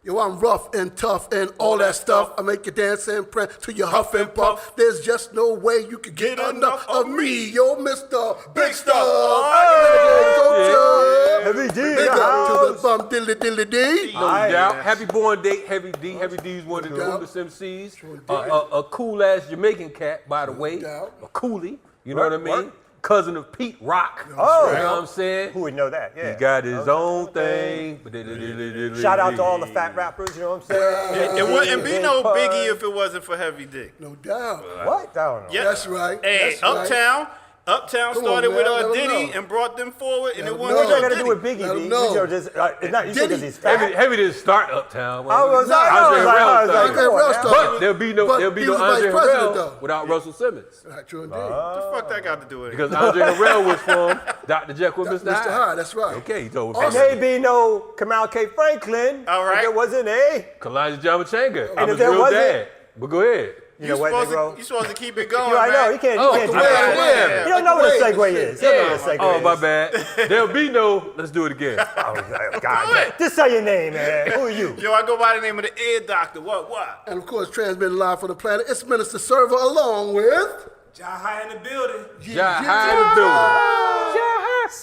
Yo, I'm rough and tough and all that stuff. I make you dance and prance till you huff and puff. There's just no way you can get enough of me. Yo, Mr. Big Stuff. Heavy D. Big up to the bum dilly D. No doubt. Happy born date, Heavy D. Heavy D is one of the coolest MCs. A cool ass Jamaican cat, by the way. A coolie. You know what I mean? Cousin of Pete Rock. Oh, you know what I'm saying? Who would know that? Yeah. He's got his own thing. Shout out to all the fat rappers, you know what I'm saying? It wouldn't be no Biggie if it wasn't for Heavy D. No doubt. What? I don't know. Yeah. That's right. Hey, That's right. Uptown Come started on, with man. Let 'em Diddy know. and brought them forward, and it What wasn't that got to Diddy. do with Biggie? Let 'em B? know. You just, it's not you Diddy. because he's fat. Heavy didn't start Uptown. I was like, Andre Harrell come on, started. now. But there'll be no he was Andre vice president, Harrell though. without Russell Simmons. Right, true indeed. What the fuck that got to do with it? Because Andre Harrell was from Dr. Jekyll and Mr. Mr. Hyde. Hyde, that's right. Okay, he told And maybe no Kamau K. Franklin. All right. If there wasn't a. Kalonji Changa. I'm if his there real wasn't- dad. But go ahead. You know what, Negro? You supposed to keep it going, I know, man. he can't Oh, do the that. way. You don't know what a segue is. You don't know what a segue Oh, is. my bad. There'll be no, let's do it again. Oh, God. Just say your name, man. Who are you? Yo, I go by the name of the ear doctor. What? And of course, transmitting live from the planet, it's Minister Server along with... High in the building. High in the building.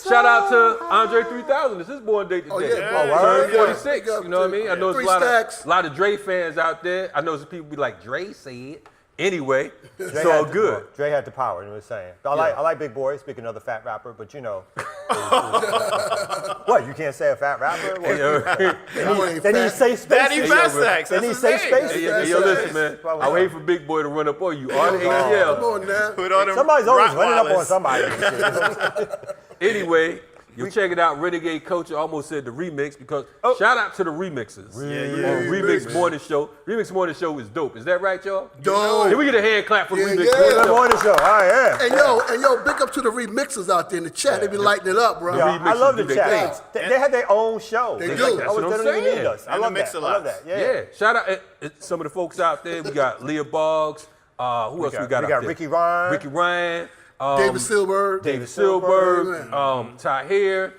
Shout out to Andre 3000. It's his born date today. Oh, yeah. Turned Yeah. 46. You know what I mean? I know there's Three a lot of Dre fans out there. I know some people be like, Dre said. Anyway, Dre it's all had good. Dre had the power, you know what I'm saying? I like Big Boy, speaking of the fat rapper, but you know. What, you can't say a fat rapper? They need safe space. Daddy Fastax. They need safe space. Hey, yo, listen, man. I wait for Big Boy to run up on you. Come RHL. on now. With all them Somebody's always running up on Rottweilers. somebody. and shit, you know what I'm saying? Anyway, you check it out. Renegade Culture. I almost said the remix because shout out to the remixers. On Remix Morning Show. Remix Morning Show is dope. Is that right, y'all? Dope. Can we get a hand clap for Remix yeah. Morning Good Show? morning show. All right, yeah. And yo, big up to the remixers out there in the chat. They be lighting it up, bro. Yeah, I remixers love the do their chat. They have their own show. They It's do. like, That's oh, what they I'm don't even saying. need us. I And love the that. I love that. Yeah. Shout out some of the folks out there. We got Leah Boggs. Who else we got We out got there? Ricky Ryan. Ricky Ryan. David Silberg. David Silberg, Silberg. Tahir.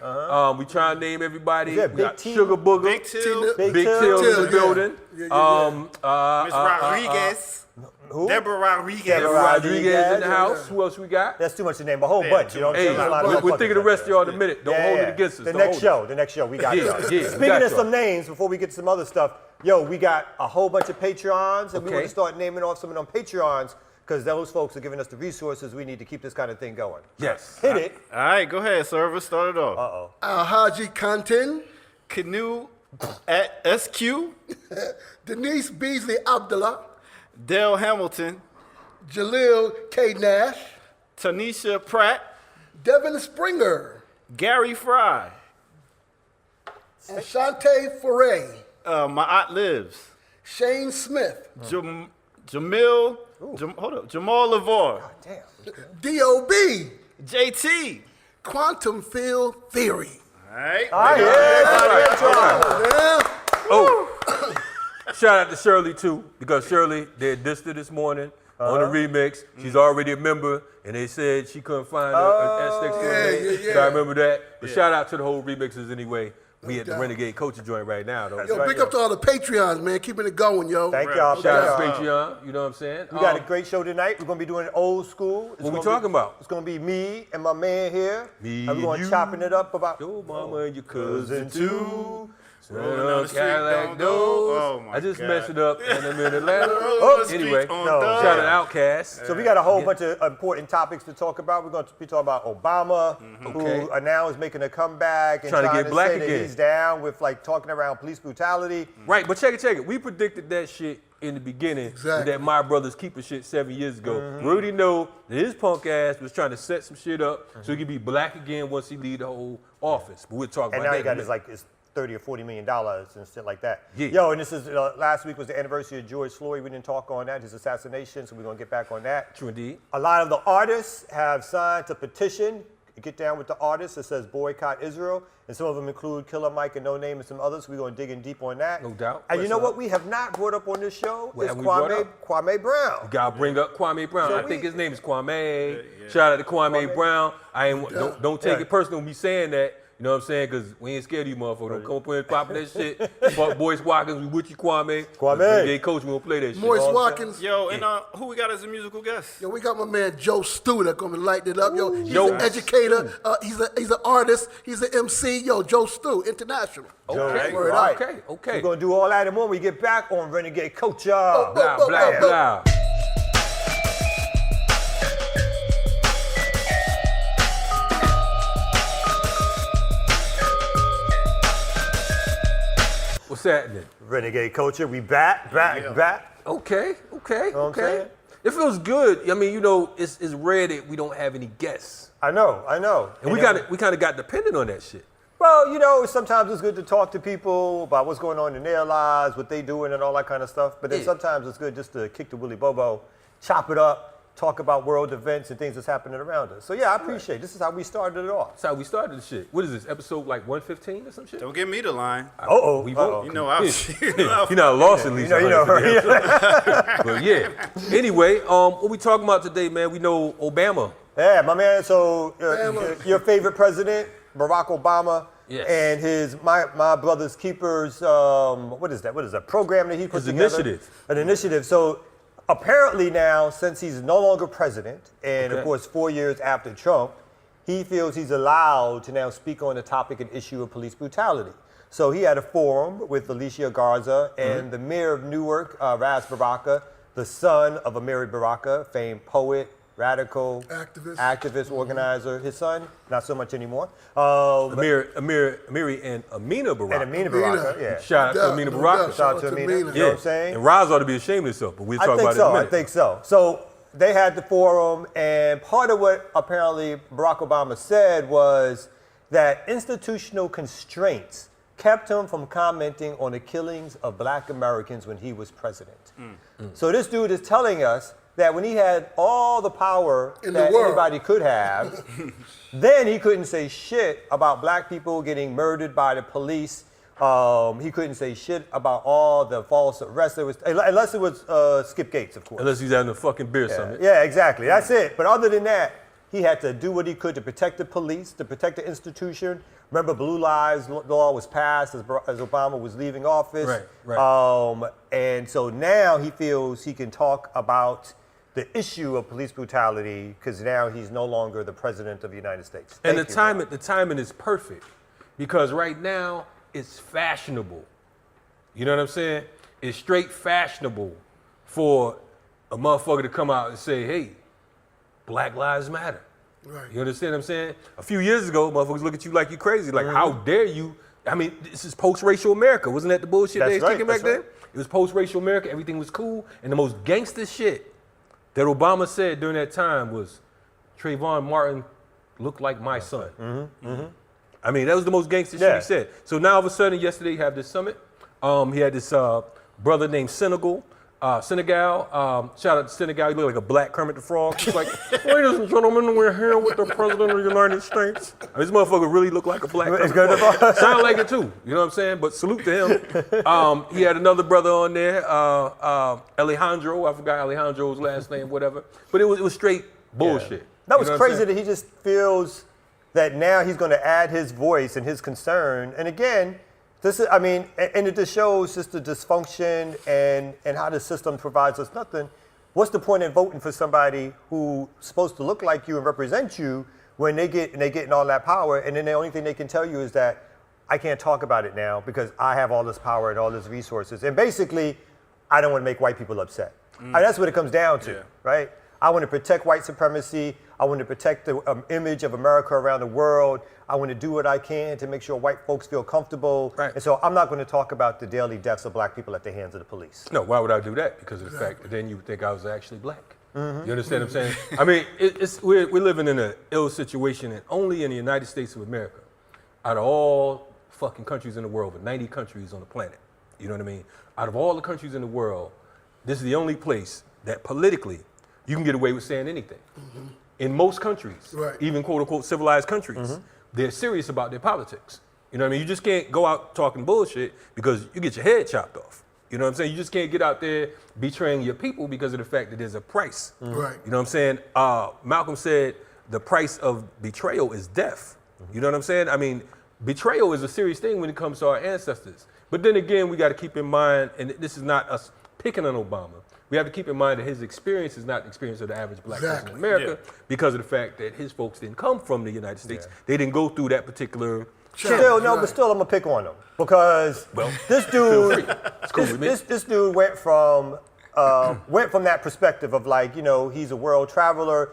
We try to name everybody. Yeah, We Big got T. Sugar Booger. Big Till, Big Big Till. Till in the yeah. building. Miss Rodriguez, Who? Deborah Rodriguez. Deborah Rodriguez in the Yeah. house. Who else we got? That's too much to name. A whole bunch. You know what I'm Hey, saying? There's a lot of we'll think of the motherfuckers rest of y'all in a out minute. Don't there. hold Yeah, it against us. The Don't next hold show. it. The next show. We got Yeah, y'all. yeah, we Speaking got of some y'all. names, before we get to some other stuff, yo, we got a whole bunch of Patreons, and we Okay. want to start naming off some of them Patreons because those folks are giving us the resources we need to keep this kind of thing going. Yes. Hit it. All right, go ahead, server. Start it off. Uh-oh. Alhaji Kantin. Canoe at SQ, Denise Beasley Abdullah. Dale Hamilton, Jalil K. Nash. Tanisha Pratt, Devin Springer. Gary Fry, And Shantae Foray. My Aunt Lives, Shane Smith. Jamal LeVar, Damn. D.O.B. JT. Quantum Field Theory. All right. All right, yeah. Yeah. Oh, shout out to Shirley too, because Shirley, they dissed her this morning on the remix. She's already a member, and they said she couldn't find her S6 yeah. So I remember that. But shout out to the whole remixers anyway. We at the Renegade Culture joint right now, though. Yo, big up to all the Patreons, man. Keeping it going, yo. Thank y'all. Shout out Thank to y'all. Patreon, you know what I'm saying? We got a great show tonight. We're going to be doing old school. What we talking about? It's going to be me and my man here. Me and we're going and to you. chopping it up about Your mama and your cousin cousin too. Rolling down the street, don't go. Oh, my I just God. messed it up, and I'm in Atlanta. Rolling the Anyway, street on no. dub. shout out Outkast. So we got a whole bunch of important topics to talk about. We're going to be talking about Obama, Okay. who now is making a comeback and Trying to trying get to black say that again. he's down with like talking around police brutality. Right, but check it. We predicted that shit in the beginning. Exactly. That My Brother's Keeper shit 7 years ago. We already know that his punk ass was trying to set some shit up so he could be black again once he leave the whole office. But we'll talk And about now that. he got in a his minute. like his $30 or $40 million and shit like that. Yeah. Yo, and this is last week was the anniversary of George Floyd. We didn't talk on that, his assassination, so we're gonna get back on that. True indeed. A lot of the artists have signed a petition get down with the artists that says boycott Israel, and some of them include Killer Mike and No Name and some others. We're going to dig in deep on that. No doubt. And you know What's what we have not brought up on this show What is have we brought Kwame Brown. You gotta bring up Kwame Brown. So I think his name is Kwame. Shout out to Kwame Brown. Don't take it personal me saying that. You know what I'm saying? Because we ain't scared of you motherfuckers. Don't come up here and pop that shit. Fuck Boyce Watkins, we with you, Kwame. Kwame. Coach, we gonna play that shit. Moise You know what I'm Watkins. Yo, and who we got as a musical guest? Yo, we got my man Joe Stu that gonna light it up. Yo, he's Joe an educator. He's an artist. He's an MC. Yo, Joe Stu, international. Okay, Word up. okay. We're going to do all that and more when we get back on Renegade Culture. Blah, blah, blah. What's happening? Renegade Culture, we back. Okay. know what I'm saying? It feels good. I mean, you know, it's rare that we don't have any guests. I know. And we kind of got dependent on that shit. Well, you know, sometimes it's good to talk to people about what's going on in their lives, what they doing and all that kind of stuff. But then sometimes it's good just to kick the Willy Bobo, chop it up, talk about world events and things that's happening around us. So yeah, I appreciate it. This is how we started it off. That's how we started the shit. What is this, episode like 115 or some shit? Don't give me the line. We You know, I was. You're not lost at least. You know her. But yeah. Anyway, what we talking about today, man? We know Obama. Yeah, my man. So your favorite president, Barack Obama, Yes. and his my brother's keepers. What is that? What is that program that he put His together? initiative. An initiative. So apparently now, since he's no longer president, and Okay. of course 4 years after Trump, he feels he's allowed to now speak on the topic and issue of police brutality. So he had a forum with Alicia Garza and the mayor of Newark, Ras Baraka, the son of Amiri Baraka, famed poet, radical, activist, organizer. His son, not so much anymore. Amiri and Amina Baraka. And Amina Baraka, yeah. Shout out to Amina Baraka. Shout out to Amina. You know what I'm saying? And Roz ought to be ashamed of himself, but we'll talk about it in a minute. I think so. So they had the forum, and part of what apparently Barack Obama said was that institutional constraints kept him from commenting on the killings of black Americans when he was president. So this dude is telling us that when he had all the power that anybody could have, then he couldn't say shit about black people getting murdered by the police. He couldn't say shit about all the false arrests. Unless it was Skip Gates, of course. Unless he's having a fucking beer summit. Yeah, exactly. That's it. But other than that, he had to do what he could to protect the police, to protect the institution. Remember, Blue Lives Law was passed as Obama was leaving office. Right. And so now he feels he can talk about the issue of police brutality because now he's no longer the president of the United States. And the timing is perfect because right now it's fashionable. You know what I'm saying? It's straight fashionable for a motherfucker to come out and say, hey, Black Lives Matter. Right. You understand what I'm saying? A few years ago, motherfuckers look at you like you crazy. Like, how dare you? I mean, this is post-racial America. Wasn't that the bullshit they was kicking back then? It was post-racial America. Everything was cool. And the most gangster shit that Obama said during that time was Trayvon Martin looked like my son. I mean, that was the most gangster shit he said. So now all of a sudden, yesterday, you have this summit. He had this brother named Senegal. Shout out to Senegal. He looked like a black Kermit the Frog. He's like, ladies and gentlemen, we're here with the President of the United States. This motherfucker really looked like a black Kermit the Frog. Sound like it too. You know what I'm saying? But salute to him. He had another brother on there, Alejandro. I forgot Alejandro's last name, whatever. But it was straight bullshit. That was crazy that he just feels that now he's going to add his voice and his concern. And again, this is, I mean, and it just shows just the dysfunction and how the system provides us nothing. What's the point in voting for somebody who's supposed to look like you and represent you when they getting all that power, and then the only thing they can tell you is that I can't talk about it now because I have all this power and all these resources, and basically, I don't want to make white people upset. And that's what it comes down to, right? I want to protect white supremacy. I want to protect the image of America around the world. I want to do what I can to make sure white folks feel comfortable. Right. And so I'm not going to talk about the daily deaths of black people at the hands of the police. No, why would I do that? Because of the fact that then you would think I was actually black. You understand what I'm saying? I mean, we're living in an ill situation, and only in the United States of America, out of all fucking countries in the world, but 90 countries on the planet, you know what I mean? Out of all the countries in the world, this is the only place that politically you can get away with saying anything. in most countries, Right. even quote unquote civilized countries, they're serious about their politics. You know what I mean? You just can't go out talking bullshit because you get your head chopped off. You know what I'm saying? You just can't get out there betraying your people because of the fact that there's a price. Right. You know what I'm saying? Malcolm said the price of betrayal is death. You know what I'm saying? I mean, betrayal is a serious thing when it comes to our ancestors. But then again, we got to keep in mind, and this is not us picking on Obama, we have to keep in mind that his experience is not the experience of the average black person in America because of the fact that his folks didn't come from the United States. They didn't go through that particular... Still, no, but still, I'm gonna pick on him because this dude, It's cool with me. this dude went from that perspective of like, you know, he's a world traveler.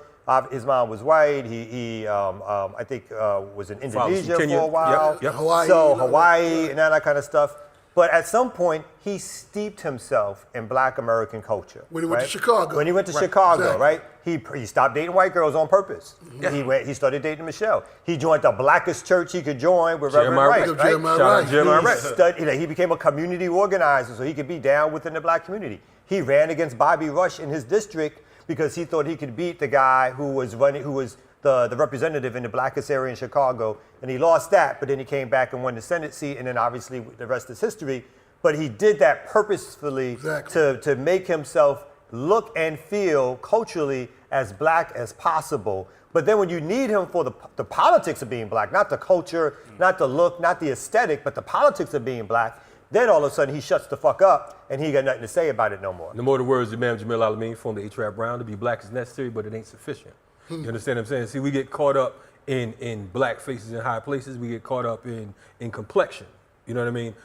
His mom was white. He I think was in Indonesia Kenya. for a while. Yep. Hawaii, So Hawaii and all that kind of stuff. But at some point, he steeped himself in Black American culture. When he went to right? Chicago. When he went to Chicago, Exactly. right? He stopped dating white girls on purpose. He started dating Michelle. He joined the blackest church he could join with Reverend Jeremiah Wright, Wright. right? Jeremiah Shout out Wright. Jeremiah He Wright. he became a community organizer so he could be down within the black community. He ran against Bobby Rush in his district because he thought he could beat the guy who was the representative in the blackest area in Chicago, and he lost that, but then he came back and won the Senate seat, and then obviously the rest is history. But he did that purposefully to make himself look and feel culturally as black as possible. But then when you need him for the politics of being black, not the culture, not the look, not the aesthetic, but the politics of being black, then all of a sudden he shuts the fuck up and he got nothing to say about it no more. No more the words of Imam Jamil Al-Amin, former A-Trap Brown, to be black is necessary, but it ain't sufficient. You understand what I'm saying? See, we get caught up in black faces in high places. We get caught up in complexion. You know what I mean?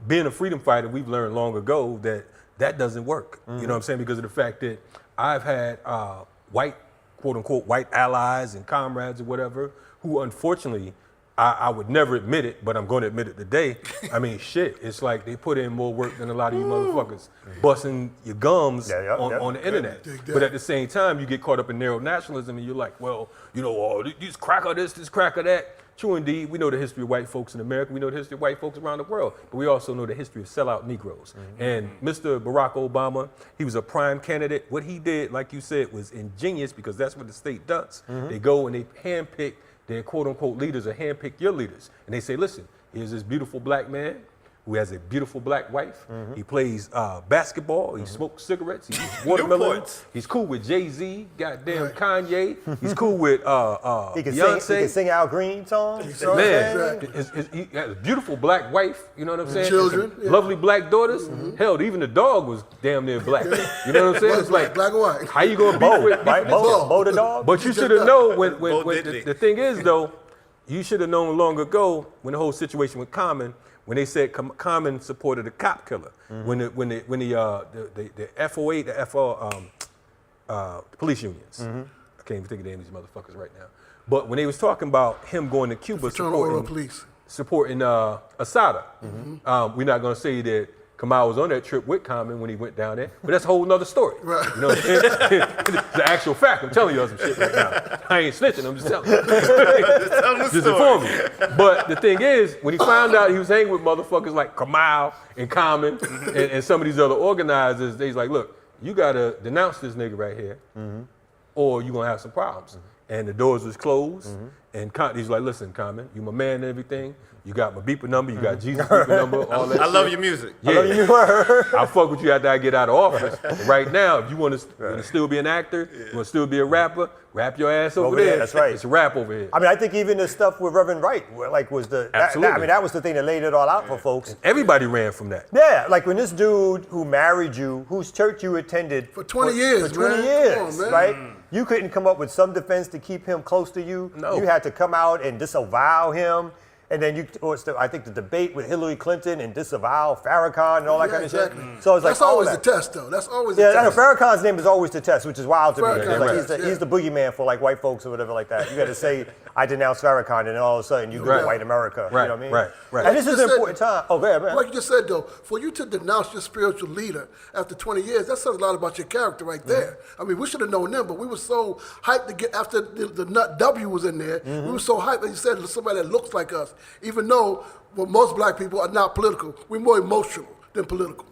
Being a freedom fighter, we've learned long ago that doesn't work. You know what I'm saying? Because of the fact that I've had white, quote unquote, white allies and comrades or whatever, who unfortunately, I would never admit it, but I'm going to admit it today. I mean, shit, it's like they put in more work than a lot of you motherfuckers busting your gums on the internet. But at the same time, you get caught up in narrow nationalism and you're like, well, you know, oh, this cracker this cracker that. True indeed, we know the history of white folks in America, we know the history of white folks around the world, but we also know the history of sellout Negroes. And Mr. Barack Obama, he was a prime candidate. What he did, like you said, was ingenious because that's what the state does. They go and they handpick their quote unquote leaders or handpick your leaders. And they say, listen, here's this beautiful black man who has a beautiful black wife. He plays basketball, he smokes cigarettes, he eats watermelon. He's cool with Jay-Z, goddamn Kanye. He's cool with Beyonce. He can sing Al Green songs. Man, he has a beautiful black wife, you know what I'm saying? Children, Lovely black daughters. Hell, even the dog was damn near black. You know what I'm saying? It's like, black and white. how you gonna beef with Bo the dog. But you should have known when the thing is though, you should have known long ago when the whole situation with Common, when they said Common supported a cop killer, when the FOA, the police unions, I can't even think of the name of these motherfuckers right now, but when they was talking about him going to Cuba supporting Assata, we're not gonna say that Kamau was on that trip with Common when he went down there, but that's a whole nother story. Right. You know what I'm saying? It's the actual fact. I'm telling you all some shit right now. I ain't snitching, I'm just telling you. Just inform you. But the thing is, when he found out he was hanging with motherfuckers like Kamau and Common and some of these other organizers, they's like, look, you gotta denounce this nigga right here, or you're gonna have some problems. And the doors was closed, and he's like, listen, Common, you my man and everything. You got my beeper number, you got Jesus' beeper number, all that I shit. love your music. Yeah. I love you. I'll fuck with you after I get out of office. But right now, if you want to still be an actor, you want to still be a rapper, rap your ass over there. That's right. It's a rap over here. I mean, I think even the stuff with Reverend Wright, was Absolutely. that was the thing that laid it all out for folks. Everybody ran from that. Yeah, like when this dude who married you, whose church you attended For 20 years, for 20 man. years, Come on, man. right? You couldn't come up with some defense to keep him close to you. No. You had to come out and disavow him. And then I think the debate with Hillary Clinton and disavow Farrakhan and all that kind of shit. So it's like that's always all the that. test, though. That's always the Yeah, I know test. Farrakhan's name is always the test, which is wild to me. Farrakhan, Because right. he's the boogeyman for like white folks or whatever like that. You got to say, I denounce Farrakhan, and then all of a sudden you go to white America. Right, You know what I mean? right. And this is Like you an said- important time. Oh, go ahead, man. Like you just said, though, for you to denounce your spiritual leader after 20 years, that says a lot about your character right there. I mean, we should have known them, but we were so hyped to get, after the nut W was in there, we were so hyped that you said somebody that looks like us, even though most black people are not political. We're more emotional. than political.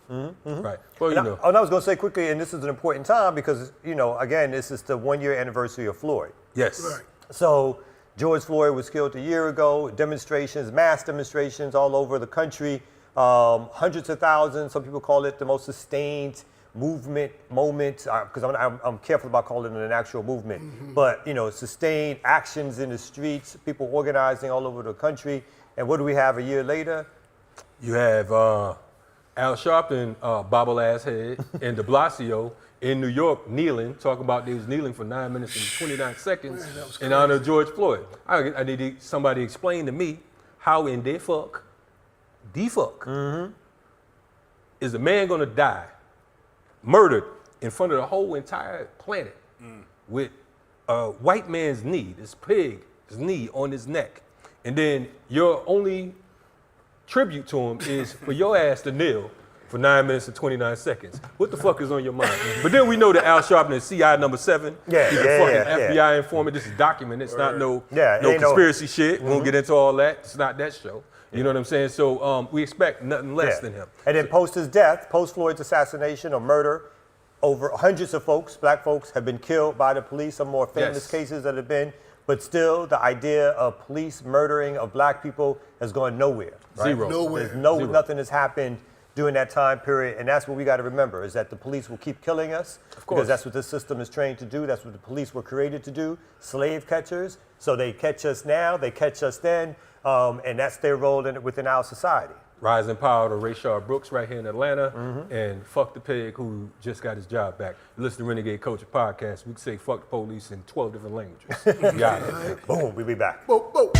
Right. Well, And I was going to say quickly, and this is an important time because, again, this is the 1 year anniversary of Floyd. yes. Right. So George Floyd was killed a year ago. Demonstrations, mass demonstrations all over the country. Hundreds of thousands. Some people call it the most sustained moment, because I'm careful about calling it an actual movement. But, sustained actions in the streets, people organizing all over the country. And what do we have a year later? You have Al Sharpton, bobble-ass head, and de Blasio in New York kneeling, talking about they was kneeling for 9 minutes and 29 seconds in honor of George Floyd. I need somebody to explain to me how in the fuck is a man gonna die, murdered in front of the whole entire planet with a white man's knee, this pig's knee on his neck, and then your only tribute to him is for your ass to kneel for 9 minutes and 29 seconds. What the fuck is on your mind? But then we know that Al Sharpton is CI number 7. He's a fucking FBI informant. This is documented. It's not no conspiracy shit. We won't get into all that. It's not that show. You know what I'm saying? So we expect nothing less than him. And then post his death, post Floyd's assassination or murder, over hundreds of folks, black folks, have been killed by the police. Some more famous cases that have been. But still, the idea of police murdering of black people has gone nowhere. Right? Zero. Nowhere. Zero. Nothing has happened during that time period, and that's what we got to remember, is that the police will keep killing us, because that's what this system is trained to do. That's what the police were created to do, slave catchers. So they catch us now, they catch us then, and that's their role within our society. Rising power to Rayshard Brooks right here in Atlanta, and fuck the pig who just got his job back. You listen to Renegade Culture Podcast, we can say fuck the police in 12 different languages. Got it. Boom, we'll be back. Whoa, whoa.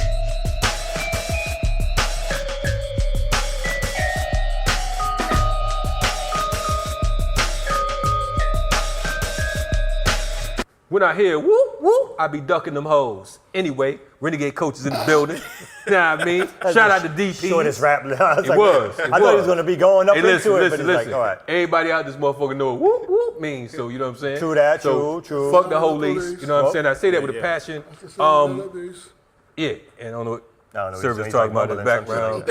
When I hear whoop, whoop, I be ducking them hoes. Anyway, Renegade Coach is in the building. You know what I mean? Shout out to DP. Shortest rap. It was. I thought he was going to be going up into it, but listen. like, all right. Everybody out this motherfucker know what whoop, whoop means, so you know what I'm saying? True that, so true. Fuck the police, you know what I'm saying? I say that with a passion. Yeah, and I don't know what Service talking about the background.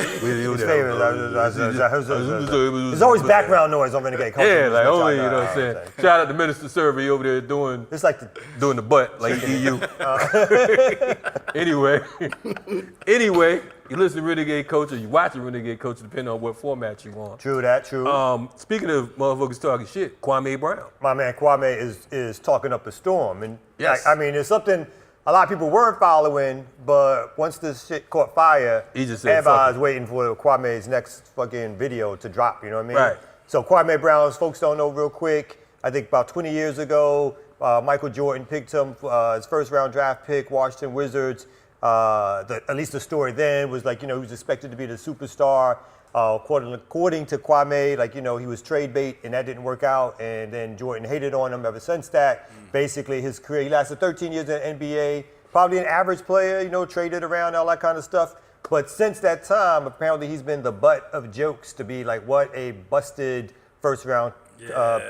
There's always background noise on Renegade Culture. Yeah, like only, you know what I'm saying? Shout out to Minister Survey over there doing the butt, like EU. Anyway, you listen to Renegade Culture, you watching Renegade Culture, depending on what format you want. True that, true. Speaking of motherfuckers talking shit, Kwame Brown. My man Kwame is talking up a storm. And yes. I mean, it's something a lot of people weren't following, but once this shit caught fire, he just said, everybody's waiting for Kwame's next fucking video to drop, you know what I mean? Right. So Kwame Brown, as folks don't know real quick, I think about 20 years ago, Michael Jordan picked him, his first round draft pick, Washington Wizards. At least the story then was like, he was expected to be the superstar. According to Kwame, he was trade bait and that didn't work out. And then Jordan hated on him ever since that. Basically, his career, he lasted 13 years in the NBA, probably an average player, traded around, all that kind of stuff. But since that time, apparently he's been the butt of jokes to be like what a busted first round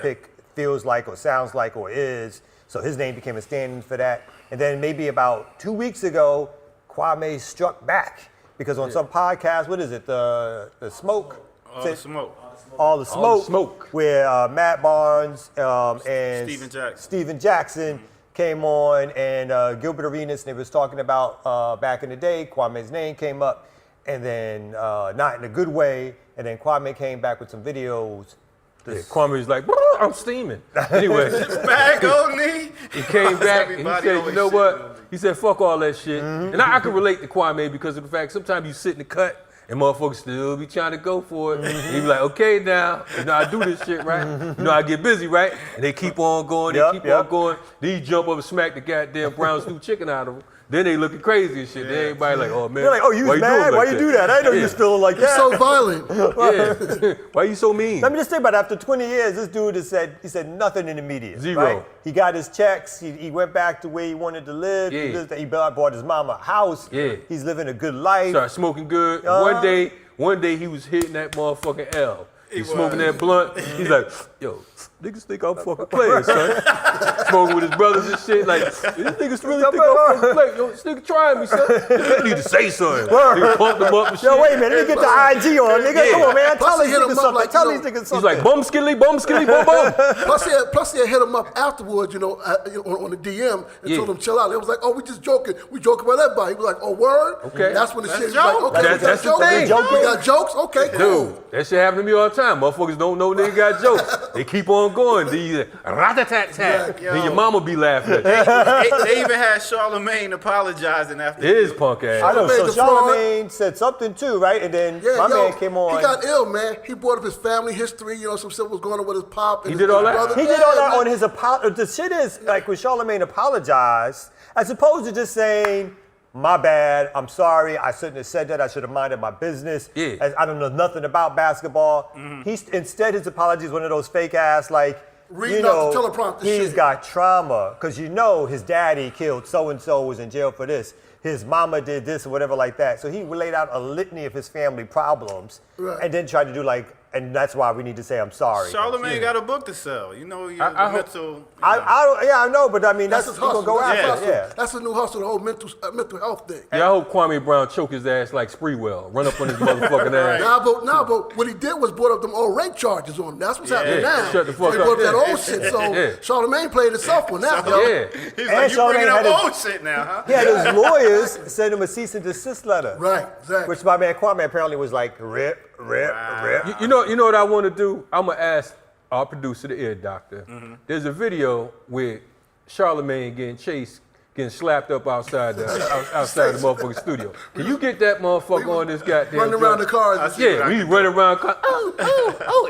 pick feels like or sounds like or is. So his name became a stand-in for that. And then maybe about 2 weeks ago, Kwame struck back. Because on some podcast, what is it? The Smoke? All the Smoke. Where Matt Barnes and Steven Jackson came on, and Gilbert Arenas, and they was talking about back in the day, Kwame's name came up, and then not in a good way, and then Kwame came back with some videos. Kwame's like, I'm steaming. Anyway. Back on me. He came back and he said, you know what? He said, fuck all that shit. And I can relate to Kwame because of the fact sometimes you sit in the cut and motherfuckers still be trying to go for it. He be like, okay now, I do this shit, right? I get busy, right? And they keep on going, on going. Then you jump up and smack the goddamn brown stew chicken out of them. Then they looking crazy and shit. Then everybody like, oh man. They're like, oh, you was mad? Why you do that? I didn't know you was feeling like that. You're so violent. Yeah. Why you so mean? Let me just say about it. After 20 years, this dude he said nothing in the media. Zero. Right? He got his checks. He went back to where he wanted to live. Yeah. He bought his mama a house. Yeah. He's living a good life. Started smoking good. One day he was hitting that motherfucking L. He's smoking that blunt. He's like, yo, niggas think I'm fucking playing, son. Smoking with his brothers and shit. Like, these niggas really think I'm fucking playing. Yo, this nigga trying me, son. You need to say something. Nigga pumped him up and shit. Yo, wait a minute, let me get the IG on, nigga. Come on, man. Tell these niggas something. like, Tell these niggas something. He's like, bum skilly, bum, bum. Plus he had hit him up afterwards, on the DM and told him chill out. It was like, oh, we just joking. We joking about everybody. He was like, oh, word? Okay. That's when the shit was joke. like, okay, That's we got the thing. jokes. We got jokes? Okay, cool. Dude, that shit happen to me all the time. Motherfuckers don't know they got jokes. They keep on going. These rat-a-tat-tat. Then your mama be laughing at you. They even had Charlemagne apologizing after. It is punk ass. I know, so the Charlemagne said something too, right? And then my man came on. He got ill, man. He brought up his family history, some shit was going on with his pop. And He his did all that? brother. He did all that man. on his apology. The shit is, like, when Charlemagne apologized, as opposed to just saying, my bad, I'm sorry, I shouldn't have said that, I should have minded my business. Yeah. I don't know nothing about basketball. Instead, his apology is one of those fake ass, like, Reading out the teleprompter he's shit. got trauma, because his daddy killed so-and-so, was in jail for this. His mama did this or whatever like that. So he laid out a litany of his family problems and then tried to do and that's why we need to say I'm sorry. Charlemagne got a book to sell. I mental. I know, but I mean, That's that's his he's hustle. gonna go That's his after. hustle. Yeah. That's the new hustle, the whole mental health thing. Yeah, I hope Kwame Brown choke his ass like Spreewell. Run up on his motherfucking ass. But what he did was brought up them old rape charges on him. That's what's happening now. Shut the fuck They up. brought up that Yeah. old shit. So Yeah. Charlemagne played himself on that. Yeah. He's And like, you Charlemagne bringing up had his- old shit now, huh? He had his lawyers send him a cease and desist letter. Right, exactly. Which my man Kwame apparently was like, rip. You know what I want to do? I'm going to ask our producer, the ear doctor. There's a video with Charlemagne getting chased, getting slapped up outside the motherfucking studio. Can you get that motherfucker on this goddamn running around the joint? cars. And shit. Yeah, we running around.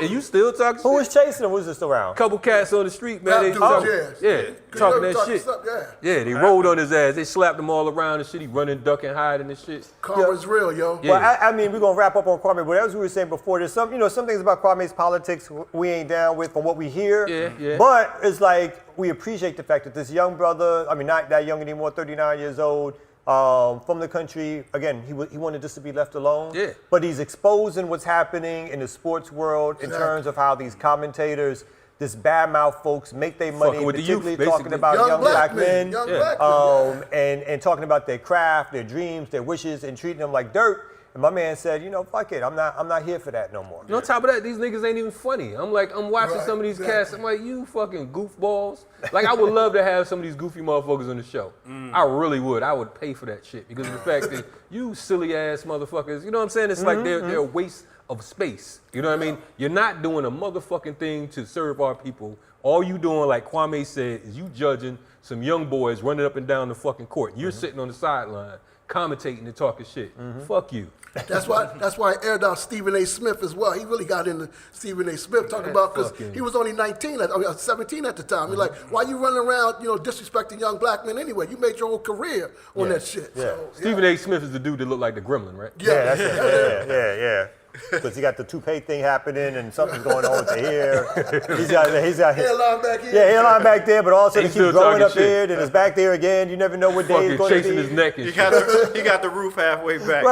And you still talking Who shit? was chasing him? Who was just around? Couple cats on the street, man. They Dude, talking, yeah. talking Talk that shit. stuff, yeah. Yeah, they rolled on his ass. They slapped him all around and shit. He running, ducking, hiding and shit. Karma's real, yo. Yeah. Well, I mean, we're gonna wrap up on Kwame, but as we were saying before, there's some things about Kwame's politics we ain't down with from what we hear. Yeah. But it's like we appreciate the fact that this young brother, I mean, not that young anymore, 39 years old, from the country. Again, he wanted this to be left alone. Yeah. But he's exposing what's happening in the sports world in terms of how these commentators, this badmouth folks make their money, Fucking with the youth, particularly talking basically. about young black men. Young Yeah. black men. And talking about their craft, their dreams, their wishes, and treating them like dirt. And my man said, fuck it, I'm not here for that no more. And on top of that, these niggas ain't even funny. I'm watching Right, some of these exactly. cats. I'm like, you fucking goofballs. Like, I would love to have some of these goofy motherfuckers on the show. I really would. I would pay for that shit because of the fact that you silly ass motherfuckers, you know what I'm saying? It's like they're a waste of space. You know what I mean? You're not doing a motherfucking thing to serve our people. All you doing, like Kwame said, is you judging some young boys running up and down the fucking court. You're sitting on the sideline commentating and talking shit. Fuck you. That's why I aired out Stephen A. Smith as well. He really got into Stephen A. Smith talking about because he was only 17 at the time. He's like, why you running around, disrespecting young black men anyway? You made your whole career on that shit. Yeah. So, Stephen A. Smith is the dude that looked like the Gremlin, right? Yeah, that's it. Yeah. Because he got the toupee thing happening and something's going on with the hair. He's got hairline back here. Yeah, hairline back there, but also he He's keeps still growing talking up shit. here, then it's back there again. You never know what day Fucking it's going to chasing be. his neck and He shit. got the roof halfway back.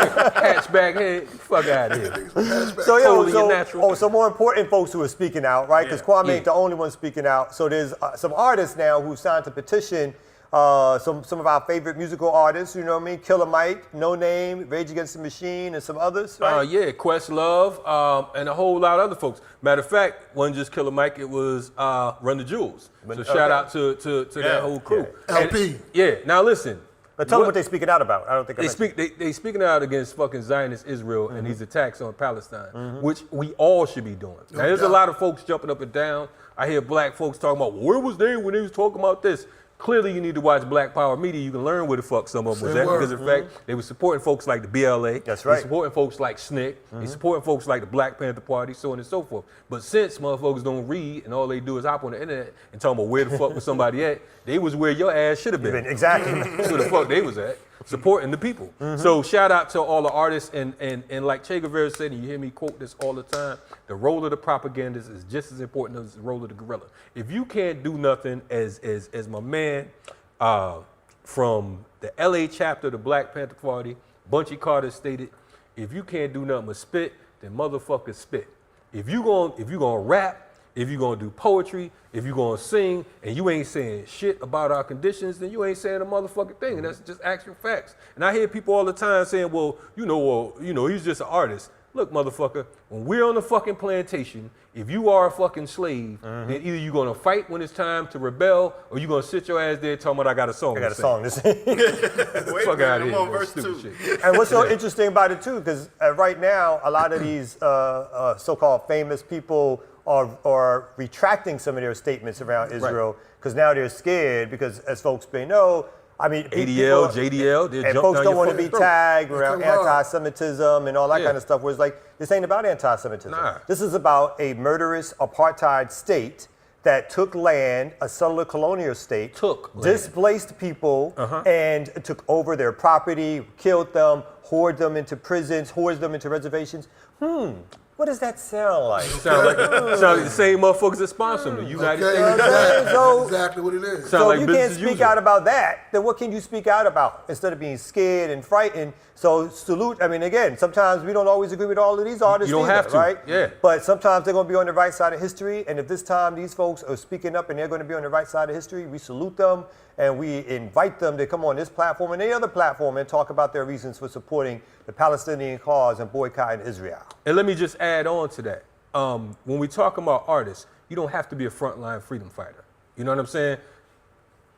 Hatchback head. Fuck out of here. So, Totally unnatural. so more important folks who are speaking out, right? Because Kwame ain't the only one speaking out. So there's some artists now who signed to petition. Some of our favorite musical artists, you know what I mean? Killer Mike, No Name, Rage Against the Machine, and some others, right? Yeah, Questlove, and a whole lot of other folks. Matter of fact, wasn't just Killer Mike, it was Run the Jewels. So shout out to that whole crew. Yeah. LP. And, now listen. But tell them what they're speaking out about. I don't think They speaking out against fucking Zionist Israel and these attacks on Palestine, which we all should be doing. Now, there's a lot of folks jumping up and down. I hear black folks talking about, where was they when they was talking about this? Clearly, you need to watch Black Power Media. You can learn where the fuck some of them was at because, in fact, they were supporting folks like the BLA. That's right. They supporting folks like SNCC. They supporting folks like the Black Panther Party, so on and so forth. But since motherfuckers don't read and all they do is hop on the internet and talk about where the fuck was somebody at, they was where your ass should have been. Exactly. That's where the fuck they was at, supporting the people. So shout out to all the artists and like Che Guevara said, and you hear me quote this all the time, the role of the propagandist is just as important as the role of the guerrilla. If you can't do nothing as my man from the LA chapter of the Black Panther Party, Bunchy Carter stated, if you can't do nothing but spit, then motherfuckers spit. if you gonna rap, if you gonna do poetry, if you gonna sing, and you ain't saying shit about our conditions, then you ain't saying a motherfucking thing, and that's just actual facts. And I hear people all the time saying, well, he's just an artist. Look, motherfucker, when we're on the fucking plantation, if you are a fucking slave, then either you're gonna fight when it's time to rebel, or you're gonna sit your ass there talking about I got a song to sing. Fuck out of here, on man, verse stupid 2. shit. And what's so interesting about it too, because right now a lot of these so-called famous people are retracting some of their statements around Israel because now they're scared because, as folks may know, I mean, ADL, JDL, and folks don't want to be tagged around anti-Semitism and all that kind of stuff. Whereas, like, this ain't about anti-Semitism. Nah. This is about a murderous apartheid state that took land, a settler colonial state, displaced people, and took over their property, killed them, hoarded them into prisons, hoarded them into reservations. What does that sound like? Sound like the same motherfuckers that sponsor them, the United States. So, exactly what it is. So like if you can't speak out about that, then what can you speak out about instead of being scared and frightened? So salute. I mean, again, sometimes we don't always agree with all of these artists. You don't have to, right? yeah. But sometimes they're going to be on the right side of history, and if this time these folks are speaking up and they're going to be on the right side of history, we salute them and we invite them to come on this platform and any other platform and talk about their reasons for supporting the Palestinian cause and boycotting Israel. And let me just add on to that. When we talk about artists, you don't have to be a frontline freedom fighter. You know what I'm saying?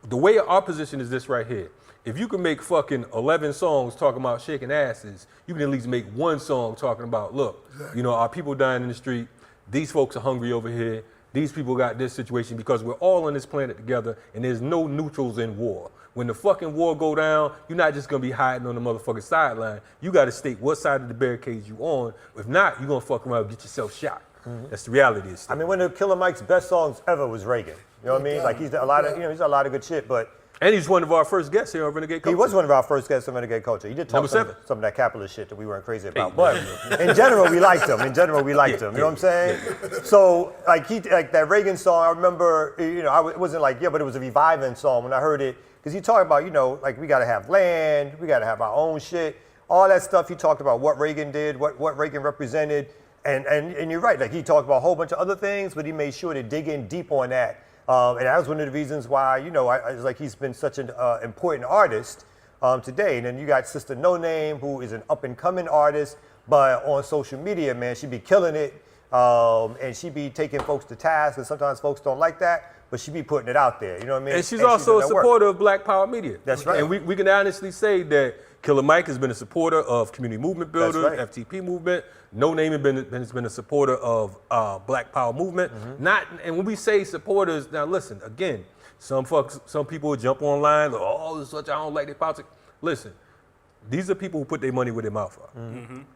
The way our position is this right here. If you can make fucking 11 songs talking about shaking asses, you can at least make one song talking about, look, our people dying in the street, these folks are hungry over here, these people got this situation, because we're all on this planet together and there's no neutrals in war. When the fucking war go down, you're not just gonna be hiding on the motherfucking sideline. You gotta state what side of the barricades you on. If not, you're gonna fuck around and get yourself shot. That's the reality of this. I mean, one of Killer Mike's best songs ever was Reagan. You know what I mean? Like, he's done a lot of, he's done a lot of good shit, but. And he's one of our first guests here on Renegade Culture. He was one of our first guests on Renegade Culture. He did talk some of that capitalist shit that we weren't crazy about. But in general, we liked him. You know what I'm saying? So, like that Reagan song, I remember, it wasn't like, but it was a reviving song when I heard it. Because he talked about, like, we got to have land, we got to have our own shit. All that stuff, he talked about what Reagan did, what Reagan represented. And you're right, like, he talked about a whole bunch of other things, but he made sure to dig in deep on that. And that was one of the reasons why, it's like he's been such an important artist today. And then you got Sister No Name, who is an up-and-coming artist, but on social media, man, she be killing it. And she be taking folks to task, and sometimes folks don't like that, but she be putting it out there, you know what I mean? And she's also a supporter of Black Power Media. That's right. And we can honestly say that Killer Mike has been a supporter of Community Movement Builder, FTP Movement. No Name has been a supporter of Black Power Movement. And when we say supporters, now listen, again, some people jump online, this such, I don't like their politics. Listen, these are people who put their money where their mouth are,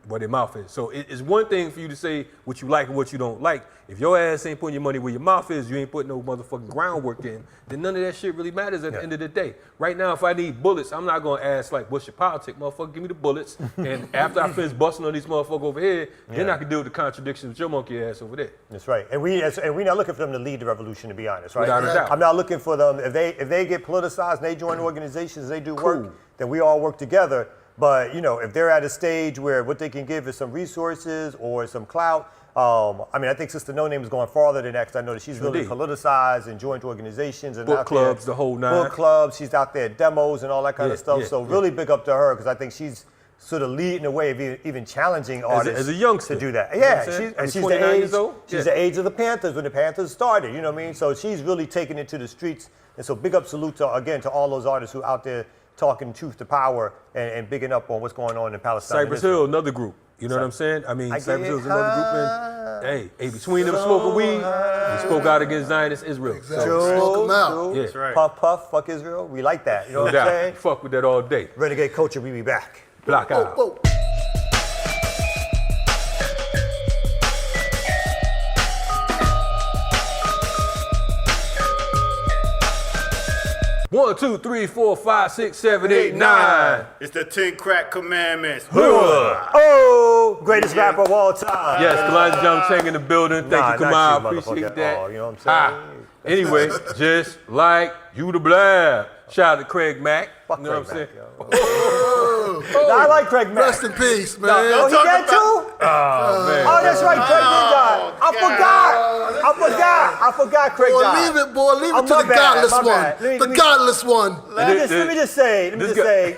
where their mouth is. So it's one thing for you to say what you like and what you don't like. If your ass ain't putting your money where your mouth is, you ain't putting no motherfucking groundwork in, then none of that shit really matters at the end of the day. Right now, if I need bullets, I'm not gonna ask like, what's your politics, motherfucker? Give me the bullets. And after I finish busting on these motherfuckers over here, then I can deal with the contradictions with your monkey ass over there. That's right. And we're not looking for them to lead the revolution, to be honest, right? Without a doubt. I'm not looking for them, if they get politicized and they join organizations, they do work, then we all work together. But, if they're at a stage where what they can give is some resources or some clout, I think Sister No Name is going farther than that, because I know that she's really politicized and joined organizations. And book clubs, the whole nine. Book clubs, she's out there at demos and all that kind of stuff. So really big up to her, because I think she's sort of leading the way of even challenging artists as a youngster to do that. She's the age of the Panthers when the Panthers started, you know what I mean? So she's really taking it to the streets. And so big up salute to all those artists who out there talking truth to power and bigging up on what's going on in Palestine. Cypress Hill, another group. You know what I'm saying? Cypress Hill's another group. And between them smoking weed, he spoke out against Zionist Israel. Exactly. Smoke them out. Yeah. That's right. Puff, fuck Israel. We like that. You know what I'm saying? Fuck with that all day. Renegade Culture, we be back. Block out. Whoa. 1, 2, 3, 4, 5, 6, 7, 8, 9. It's the 10 crack commandments. Oh, greatest rapper of all time. Yes, Kalonji Changa in the building. Thank you, Kamau. Appreciate that. Oh, you know what I'm saying? Anyway, just like you the blab. Shout out to Craig Mack. Fuck you know Craig what I'm Mack, saying? I right, Craig Mack. Rest in peace, man. Oh, he dead too? Oh, man. Oh, that's right, Craig did die. I forgot Craig Boy, died. leave it Oh, to my the bad, godless my one. bad. Let me- Godless one. Let me just say,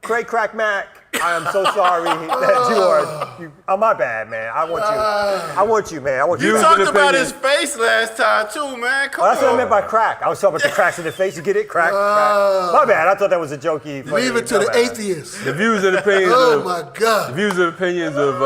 Craig Crack Mac, I am so sorry that you are. Oh, my bad, man. I want you, man. I want you. You talked about his face last time too, man. Come That's what I on. meant by crack. I was talking about the cracks in the face. You get it? Crack. My bad. I thought that was a jokey. Funny, Leave it to the atheists. The views and opinions Oh of my God. the views and opinions of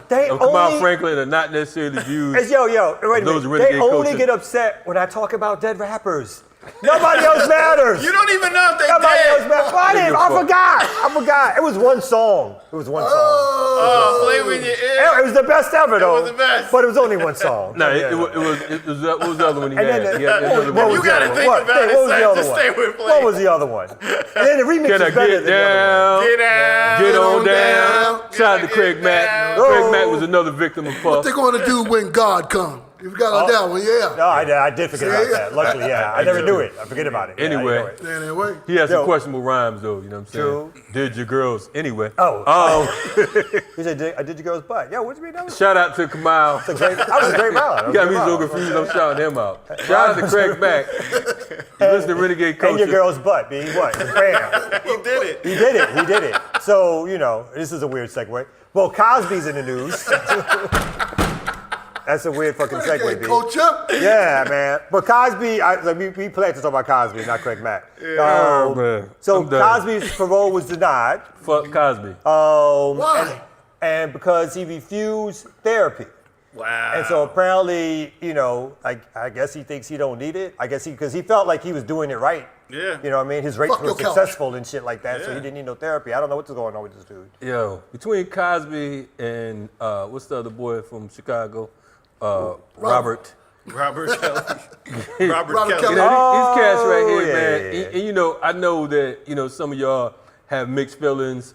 They Kamau only- Franklin are not necessarily views. Yo, wait a Those minute. They Renegade only coaches. get upset when I talk about dead rappers. Nobody else matters. You don't even know if they Nobody else dead. matters. I forgot. It was one song. Oh, play with your ear. It was the best ever, though. was the best. But it was only one song. No, it was what was the other one he And had? then He had another what one. was You the gotta other think one? about it, What was son. the other Just one? stay with play. What was the other one? And then the remix Can I was better get than the other down? Get out. Get on down. down. Shout out to Craig Mack. Craig Mack was another victim of What Puff. they going to do when God comes? You got on that one, yeah. No, I did forget about that. Luckily, yeah. I never knew it. I forget about it. Yeah, Anyway. I know it. Anyway. He has some Yo. questionable rhymes though, you know what I'm saying? True. Did your girls anyway. Oh. He said, I did your girl's butt. Yo, what you mean? That was Shout out to Kamau. a great, that was a great rhyme. You got me so confused, I'm shouting him out. Shout out to Craig Mack. You listen to Renegade And Culture. your girl's butt, B. What? Bam. He did it. He did it. So, this is a weird segue. Well, Cosby's in the news. That's a weird fucking segue, Renegade B. culture. Yeah, man. But Cosby, we plan to talk about Cosby, not Craig Mack. Oh, man. So I'm done. Cosby's parole was denied. Fuck Cosby. Why? And because he refused therapy. Wow. And so apparently, I guess he thinks he don't need it. I guess because he felt like he was doing it right. Yeah. You know what I mean? His rates Fuck were your couch. successful and shit like that, so Yeah. he didn't need no therapy. I don't know what's going on with this dude. Yo, between Cosby and what's the other boy from Chicago? Robert. Robert Kelly. Robert Robert Kelly. Kelly. These cats right here, yeah, man. yeah. And I know that, some of y'all have mixed feelings.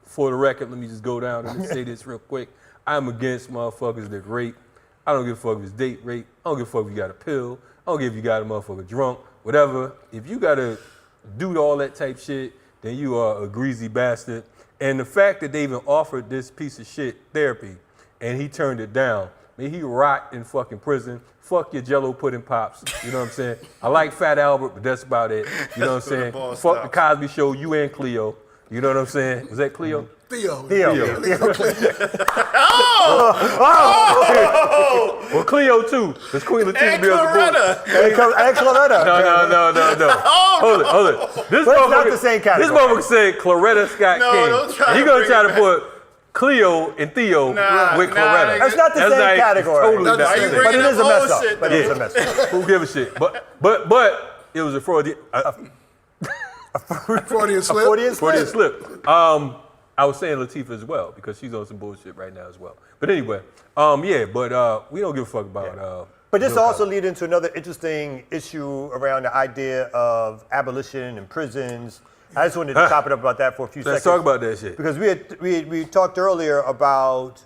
For the record, let me just go down and say this real quick. I'm against motherfuckers that rape. I don't give a fuck if it's date rape. I don't give a fuck if you got a pill. I don't give if you got a motherfucker drunk, whatever. If you gotta do all that type shit, then you are a greasy bastard. And the fact that they even offered this piece of shit therapy and he turned it down, may he rot in fucking prison. Fuck your Jello pudding pops. You know what I'm saying? I like Fat Albert, but that's about it. You know what I'm That's where the saying? ball Fuck the stops. Cosby Show, you and Cleo. You know what I'm saying? Was that Cleo? Theo. Well, Cleo too, because Queen Latifah And be on the board. Loretta. And Loretta. No. Hold it. This But it's not motherfucker- the same category. This motherfucker said Claretta Scott No, King. don't try And he to gonna bring try it to put Cleo and Theo Nah, with nah, Claretta. nigga. That's not the That's same like category. Totally Why not you the same. bringing But it is a up mess old up. shit, But it is a mess up. Who give a shit? But it was a Freudian. Freudian slip. Freudian slip. Slip. I was saying Latifah as well because she's on some bullshit right now as well. But anyway, we don't give a fuck about. But this Bill also Cosby. leads into another interesting issue around the idea of abolition and prisons. I just wanted to chop it up about that for a few Let's seconds. talk about that shit. Because we talked earlier about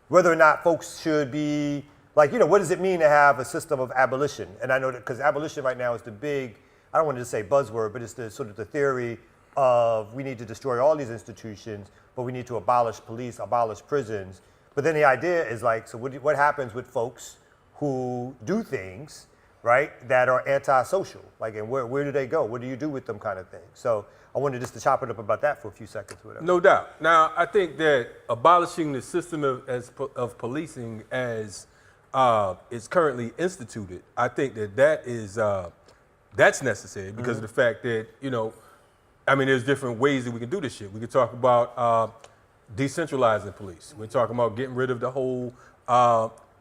whether or not folks should be, what does it mean to have a system of abolition? And I know that because abolition right now is the big, I don't want to just say buzzword, but it's the sort of the theory of we need to destroy all these institutions, but we need to abolish police, abolish prisons. But then the idea is so what happens with folks who do things, right, that are antisocial? And where do they go? What do you do with them kind of thing? So I wanted just to chop it up about that for a few seconds. Whatever. No doubt. Now, I think that abolishing the system of policing as it's currently instituted, I think that's necessary because of the fact that, there's different ways that we can do this shit. We could talk about decentralizing police. We're talking about getting rid of the whole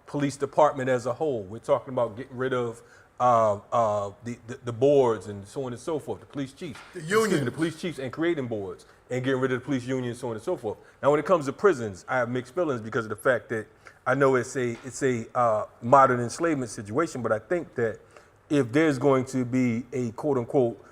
police department as a whole. We're talking about getting rid of the boards and so on and so forth, the police chiefs. The police chiefs and creating boards and getting rid of the police union and so on and so forth. Now, when it comes to prisons, I have mixed feelings because of the fact that I know it's a modern enslavement situation, but I think that if there's going to be a quote unquote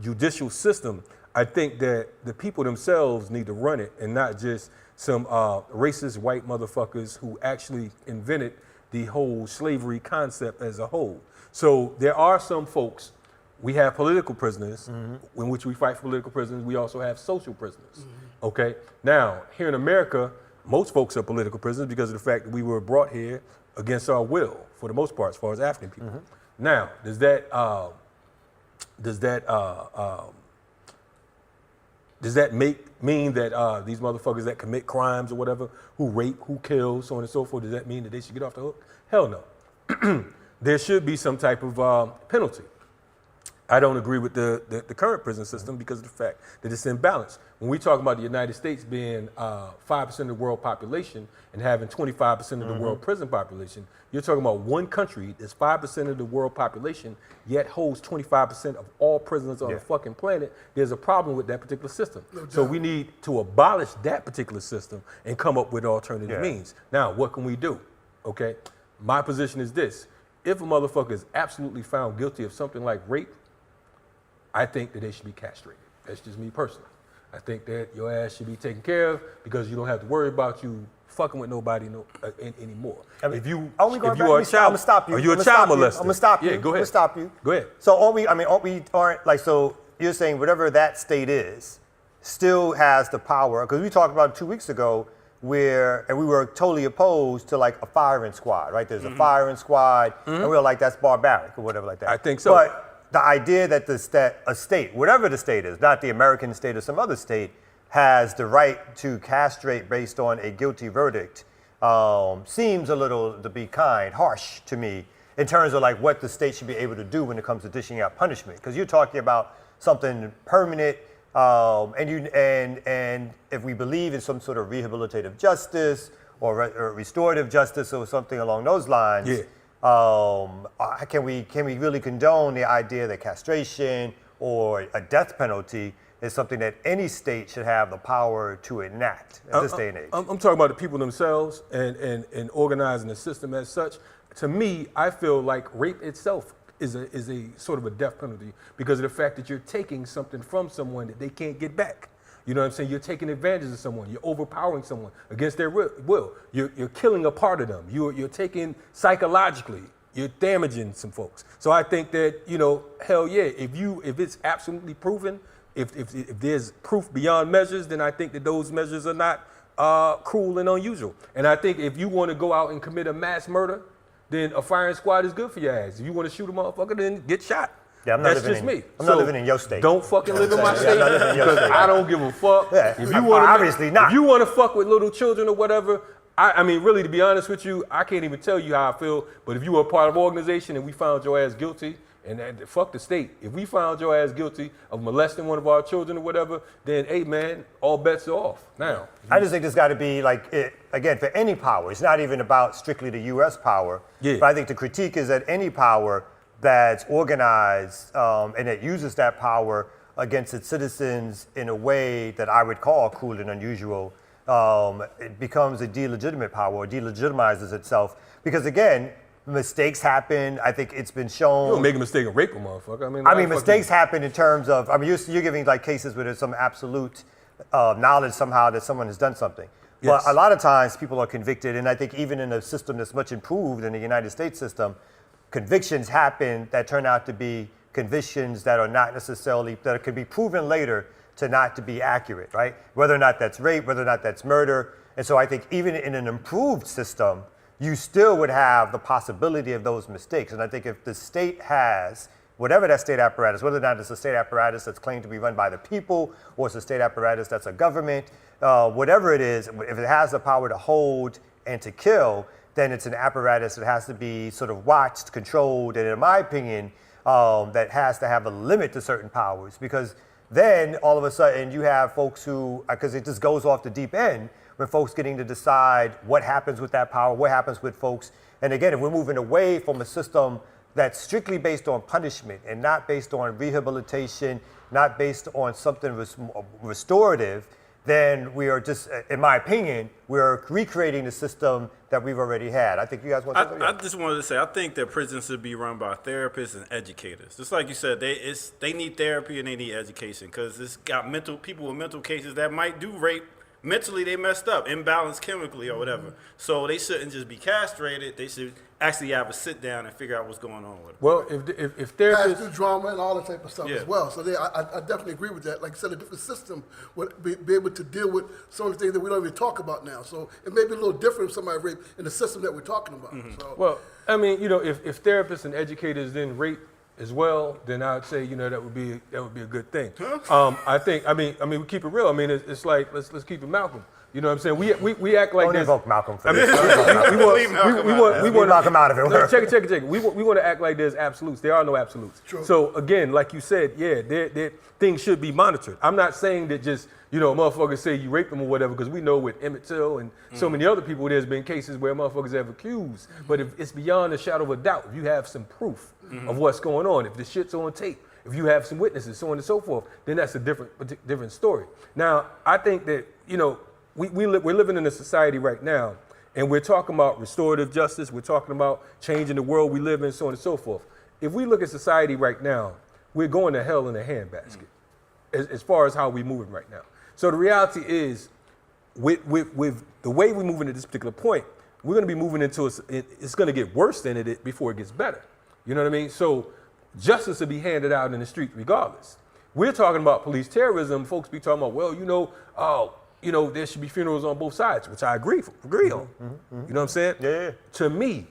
judicial system, I think that the people themselves need to run it and not just some racist white motherfuckers who actually invented the whole slavery concept as a whole. So there are some folks we have political prisoners, in which we fight for political prisoners. We also have social prisoners. Okay. Now, here in America, most folks are political prisoners because of the fact that we were brought here against our will, for the most part, as far as African people. Now, does that mean that these motherfuckers that commit crimes or whatever, who rape, who kill, so on and so forth, does that mean that they should get off the hook? Hell no. There should be some type of penalty. I don't agree with the current prison system because of the fact that it's imbalanced. When we talk about the United States being 5% of the world population and having 25% of the world prison population, you're talking about one country that's 5% of the world population, yet holds 25% of all prisoners on the fucking planet. There's a problem with that particular system. So we need to abolish that particular system and come up with alternative means. Now, what can we do? Okay, my position is this. If a motherfucker is absolutely found guilty of something like rape, I think that they should be castrated. That's just me personally. I think that your ass should be taken care of because you don't have to worry about you fucking with nobody anymore. I mean, if you are a child, I'm gonna stop you. Are you a child molester? I'm gonna stop you. Yeah, go ahead. I'm gonna stop you. Go ahead. So aren't you're saying whatever that state is, still has the power? Because we talked about 2 weeks ago and we were totally opposed to like a firing squad, right? There's a firing squad, and we were like, that's barbaric or whatever like that. I think so. But the idea that a state, whatever the state is, not the American state or some other state, has the right to castrate based on a guilty verdict seems a little, to be kind, harsh to me in terms of like what the state should be able to do when it comes to dishing out punishment. Because you're talking about something permanent, and if we believe in some sort of rehabilitative justice or restorative justice or something along those lines. Can we really condone the idea that castration or a death penalty is something that any state should have the power to enact at this day and age? I'm talking about the people themselves and organizing the system as such. To me, I feel like rape itself is a sort of a death penalty because of the fact that you're taking something from someone that they can't get back. You know what I'm saying? You're taking advantage of someone. You're overpowering someone against their will. You're killing a part of them. You're taking psychologically. You're damaging some folks. So I think that, hell yeah, if it's absolutely proven, if there's proof beyond measures, then I think that those measures are not cruel and unusual. And I think if you want to go out and commit a mass murder, then a firing squad is good for your ass. If you want to shoot a motherfucker, then get shot. Yeah, That's just me. I'm not living in your state. Don't fucking live in my state because I don't give a fuck. Yeah, if you want obviously not. If you want to fuck with little children or whatever, I mean, really, to be honest with you, I can't even tell you how I feel. But if you were a part of an organization and we found your ass guilty, and fuck the state. If we found your ass guilty of molesting one of our children or whatever, then hey man, all bets are off. Now, I just think there's got to be again, for any power. It's not even about strictly the U.S. power. Yeah. But I think the critique is that any power that's organized and that uses that power against its citizens in a way that I would call cruel and unusual, it becomes a delegitimate power or delegitimizes itself. Because again, mistakes happen. I think it's been shown. You don't make a mistake and rape a motherfucker. I mean, mistakes happen in terms of. I mean, you're giving like cases where there's some absolute knowledge somehow that someone has done something. Yes. But a lot of times people are convicted, and I think even in a system that's much improved in the United States system, convictions happen that turn out to be convictions that are not necessarily, that could be proven later to not to be accurate, right? Whether or not that's rape, whether or not that's murder. And so I think even in an improved system, you still would have the possibility of those mistakes. And I think if the state has, whatever that state apparatus, whether or not it's a state apparatus that's claimed to be run by the people, or it's a state apparatus that's a government, whatever it is, if it has the power to hold and to kill, then it's an apparatus that has to be sort of watched, controlled, and in my opinion, that has to have a limit to certain powers. Because then all of a sudden you have folks who, because it just goes off the deep end, when folks getting to decide what happens with that power, what happens with folks. And again, if we're moving away from a system that's strictly based on punishment and not based on rehabilitation, not based on something restorative, then we are just, in my opinion, we are recreating the system that we've already had. I think you guys want to. I just wanted to say, I think that prisons should be run by therapists and educators. Just like you said, they need therapy and they need education because it's got people with mental cases that might do rape. Mentally, they messed up, imbalanced chemically or whatever. So they shouldn't just be castrated. They should actually have a sit down and figure out what's going on with it. Well, if Pass therapists, through drama and all that type of stuff Yeah. as well. So I definitely agree with that. Like I said, a different system would be able to deal with some of the things that we don't even talk about now. So it may be a little different if somebody raped in the system that we're talking about. So, well, I mean, if therapists and educators then rape as well, then I'd say that would be a good thing. I mean, we keep it real. I mean, it's like let's keep it Malcolm. You know what I'm saying? We act like Don't this. invoke Malcolm for I mean, this. we want Malcolm out of it. Check it. We want to act like there's absolutes. There are no absolutes. True. So again, like you said, there things should be monitored. I'm not saying that just motherfuckers say you raped them or whatever, because we know with Emmett Till and so many other people, there's been cases where motherfuckers have accused. But if it's beyond a shadow of a doubt, if you have some proof of what's going on, if the shit's on tape, if you have some witnesses, so on and so forth, then that's a different story. Now, I think that we're living in a society right now, and we're talking about restorative justice. We're talking about changing the world we live in, so on and so forth. If we look at society right now, we're going to hell in a handbasket as far as how we're moving right now. So the reality is, with the way we're moving at this particular point, we're going to be moving into it's going to get worse than it before it gets better. You know what I mean? So justice will be handed out in the street regardless. We're talking about police terrorism. Folks be talking about, well, there should be funerals on both sides, which I agree on. You know what I'm saying? Yeah. To me,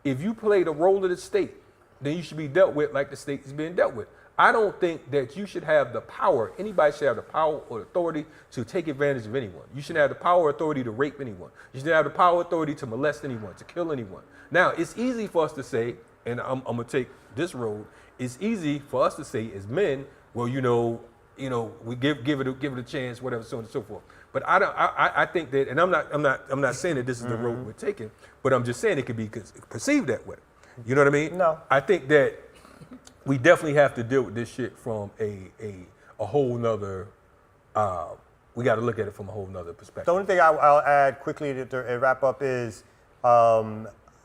if you play the role of the state, then you should be dealt with like the state is being dealt with. I don't think that you should have the power, anybody should have the power or authority to take advantage of anyone. You shouldn't have the power or authority to rape anyone. You shouldn't have the power or authority to molest anyone, to kill anyone. Now, it's easy for us to say, and I'm going to take this road, it's easy for us to say as men, well, we give it a chance, whatever, so on and so forth. But I think that, and I'm not saying that this is the road we're taking, but I'm just saying it could be perceived that way. You know what I mean? No. I think that we definitely have to deal with this shit from a whole nother. We got to look at it from a whole nother perspective. The only thing I'll add quickly to wrap up is,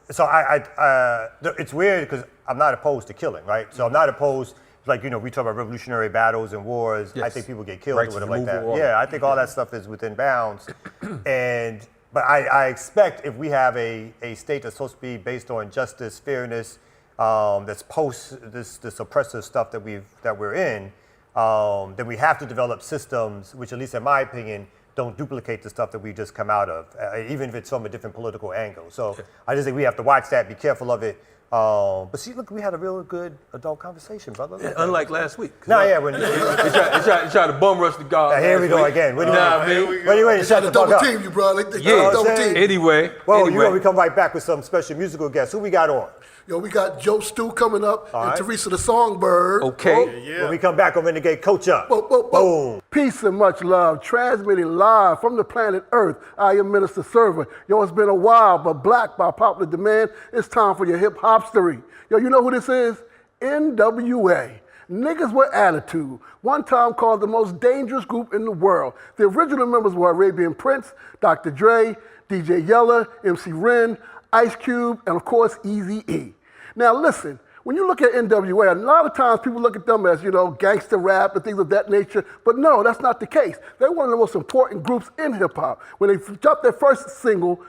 it's weird because I'm not opposed to killing, right? So I'm not opposed. Like, we talk about revolutionary battles and wars. Yes. I think people get killed or whatever like that. Yeah, I think all that stuff is within bounds. But I expect if we have a state that's supposed to be based on justice, fairness, that's post this oppressive stuff that we're in, then we have to develop systems which, at least in my opinion, don't duplicate the stuff that we just come out of, even if it's from a different political angle. So I just think we have to watch that, be careful of it. But see, look, we had a real good adult conversation, brother. Yeah, unlike last week. No, yeah. When you try to bum rush the guard. Here we go again. What do you mean? Shut the fuck up. Double team you, bro. Yeah. Double team. Anyway. We come right back with some special musical guests. Who we got on? We got Joe Stu coming up and right. Theresa the Songbird. Okay. When we come back on Renegade, coach up. Boom. Peace and much love. Transmitting live from the planet Earth. I am Minister Server. It's been a while, but black by popular demand. It's time for your hip hopstery. You know who this is? NWA. Niggas with attitude. One time called the most dangerous group in the world. The original members were Arabian Prince, Dr. Dre, DJ Yella, MC Ren, Ice Cube, and of course, Eazy-E. Now listen, when you look at NWA, a lot of times people look at them as, gangster rap and things of that nature, but no, that's not the case. They're one of the most important groups in hip hop. When they dropped their first single,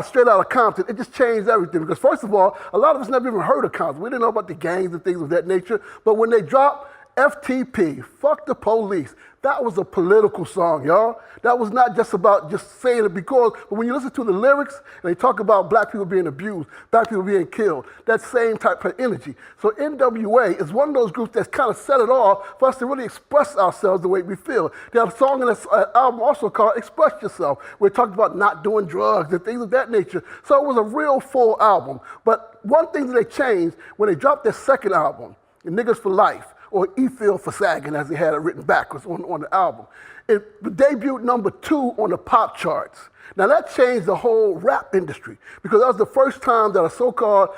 Straight Outta Compton, it just changed everything. Because first of all, a lot of us never even heard of Compton. We didn't know about the gangs and things of that nature. But when they dropped FTP, Fuck the Police, that was a political song, y'all. That was not just about just saying it because, but when you listen to the lyrics, and they talk about black people being abused, black people being killed, that same type of energy. So NWA is one of those groups that's kind of set it off for us to really express ourselves the way we feel. They have a song in this album also called Express Yourself, where it talked about not doing drugs and things of that nature. So it was a real full album. But one thing that they changed when they dropped their second album, Niggas for Life, or E-Feel for Sagging, as they had it written backwards on the album. It debuted number 2 on the pop charts. Now that changed the whole rap industry because that was the first time that a so-called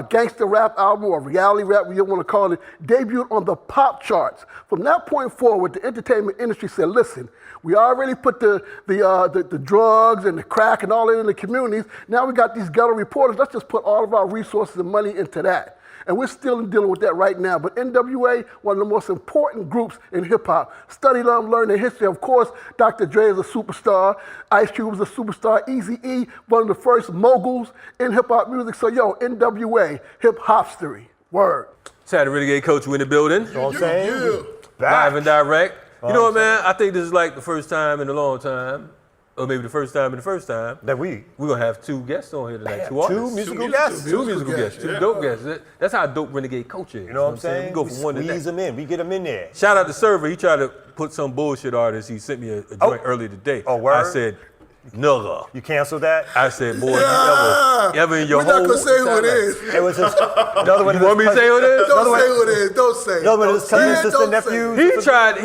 gangster rap album or reality rap, whatever you want to call it, debuted on the pop charts. From that point forward, the entertainment industry said, listen, we already put the drugs and the crack and all that in the communities. Now we got these ghetto reporters. Let's just put all of our resources and money into that. and we're still dealing with that right now. But NWA, one of the most important groups in hip-hop. Study them, learn the history. Of course, Dr. Dre is a superstar. Ice Cube is a superstar. Eazy-E, one of the first moguls in hip-hop music. So, yo, NWA, hip-hopstery. Word. Shout out to Renegade Coach, we in the building. You know what I'm saying? Live and direct. You know what, man? I think this is like the first time in a long time, or maybe the first time that we're gonna have two guests on here tonight. Two artists. Two musical guests. Two musical guests. Two dope guests. That's how dope Renegade Coach is. You know what I'm saying? We go from one to squeeze the them in. We get them in there. Shout out to Server. He tried to put some bullshit artist. He sent me a joint earlier today. Oh, word? I said, nigga. You canceled that? I said, boy, you ever in your We're not whole going to say who it is. It was his, another one. You want me to say who it is? Don't say who it is. Don't say it. Another one of his cousins, sister, Don't say nephews. He tried to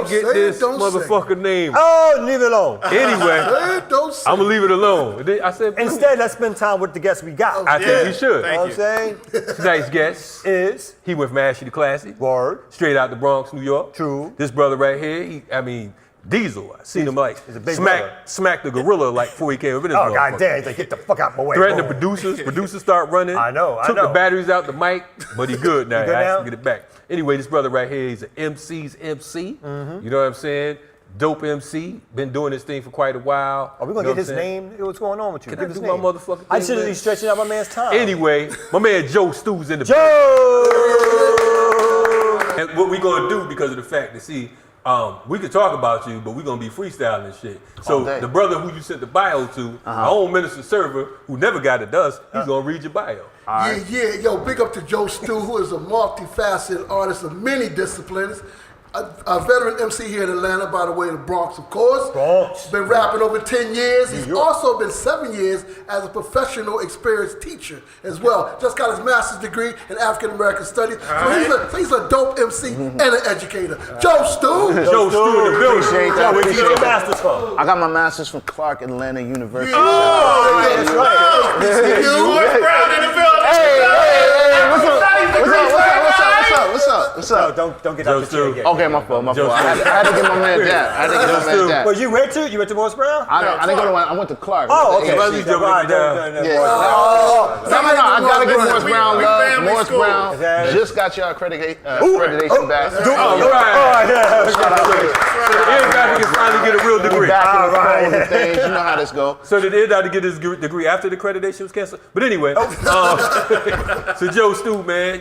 get say it, this don't say it. motherfucker name. Oh, leave it alone. Anyway, Don't say I'm gonna leave it alone. I said, Instead, let's spend time with the guests we got. I think we should. You know what I'm saying? Tonight's guest Is he went from Ashley to Classy, word. straight out the Bronx, New York. True. This brother right here, Diesel. I seen him like he's a big brother. smack the gorilla like before he came up in his Oh, motherfucker. goddamn. He's like, get the fuck out my way. Threatened the Boom. producers. Producers start running. I know. Took the batteries out the mic, but he good now. He good I now? have to get it back. Anyway, this brother right here, he's an MC's MC. Mm-hmm. You know what I'm saying? Dope MC. Been doing this thing for quite a while. Are we going to get his name? What's going on with you? Can Give I his do name. my motherfucking I thing, shouldn't man? be stretching out my man's time. Anyway, my man Joe Stew's in the Joe! And what we gonna do because of the fact that we could talk about you, but we're gonna be freestyling and shit. So the brother who you sent the bio to, our own minister server, who never got it does, he's gonna read your bio. Yeah, yo, big up to Joe Stew, who is a multifaceted artist of many disciplines. A veteran MC here in Atlanta, by the way, the Bronx, of course. Bronx. Been rapping over 10 years. He's also been 7 years as a professional experienced teacher as well. Just got his master's degree in African American Studies. So he's a dope MC and an educator. Joe Stew. Joe Stew in the building. Appreciate that. Where'd you get your master's from? I got my master's from Clark Atlanta University. That's right. George Brown in the building. What's up? Don't get out the chair yet. Okay, my fault. I had to get my man that. Well, you went to? You went to Morris Brown? I didn't go to one. I went to Clark. Oh, okay. Well, he's jumping up and down. No, I gotta give Morris Brown we love. family Morris school. Brown Exactly. just got your accreditation back. Everybody can finally get a real degree. Back in the phone and things. You know how this goes. So did everybody get his degree after the accreditation was canceled? But anyway, so Joe Stew, man,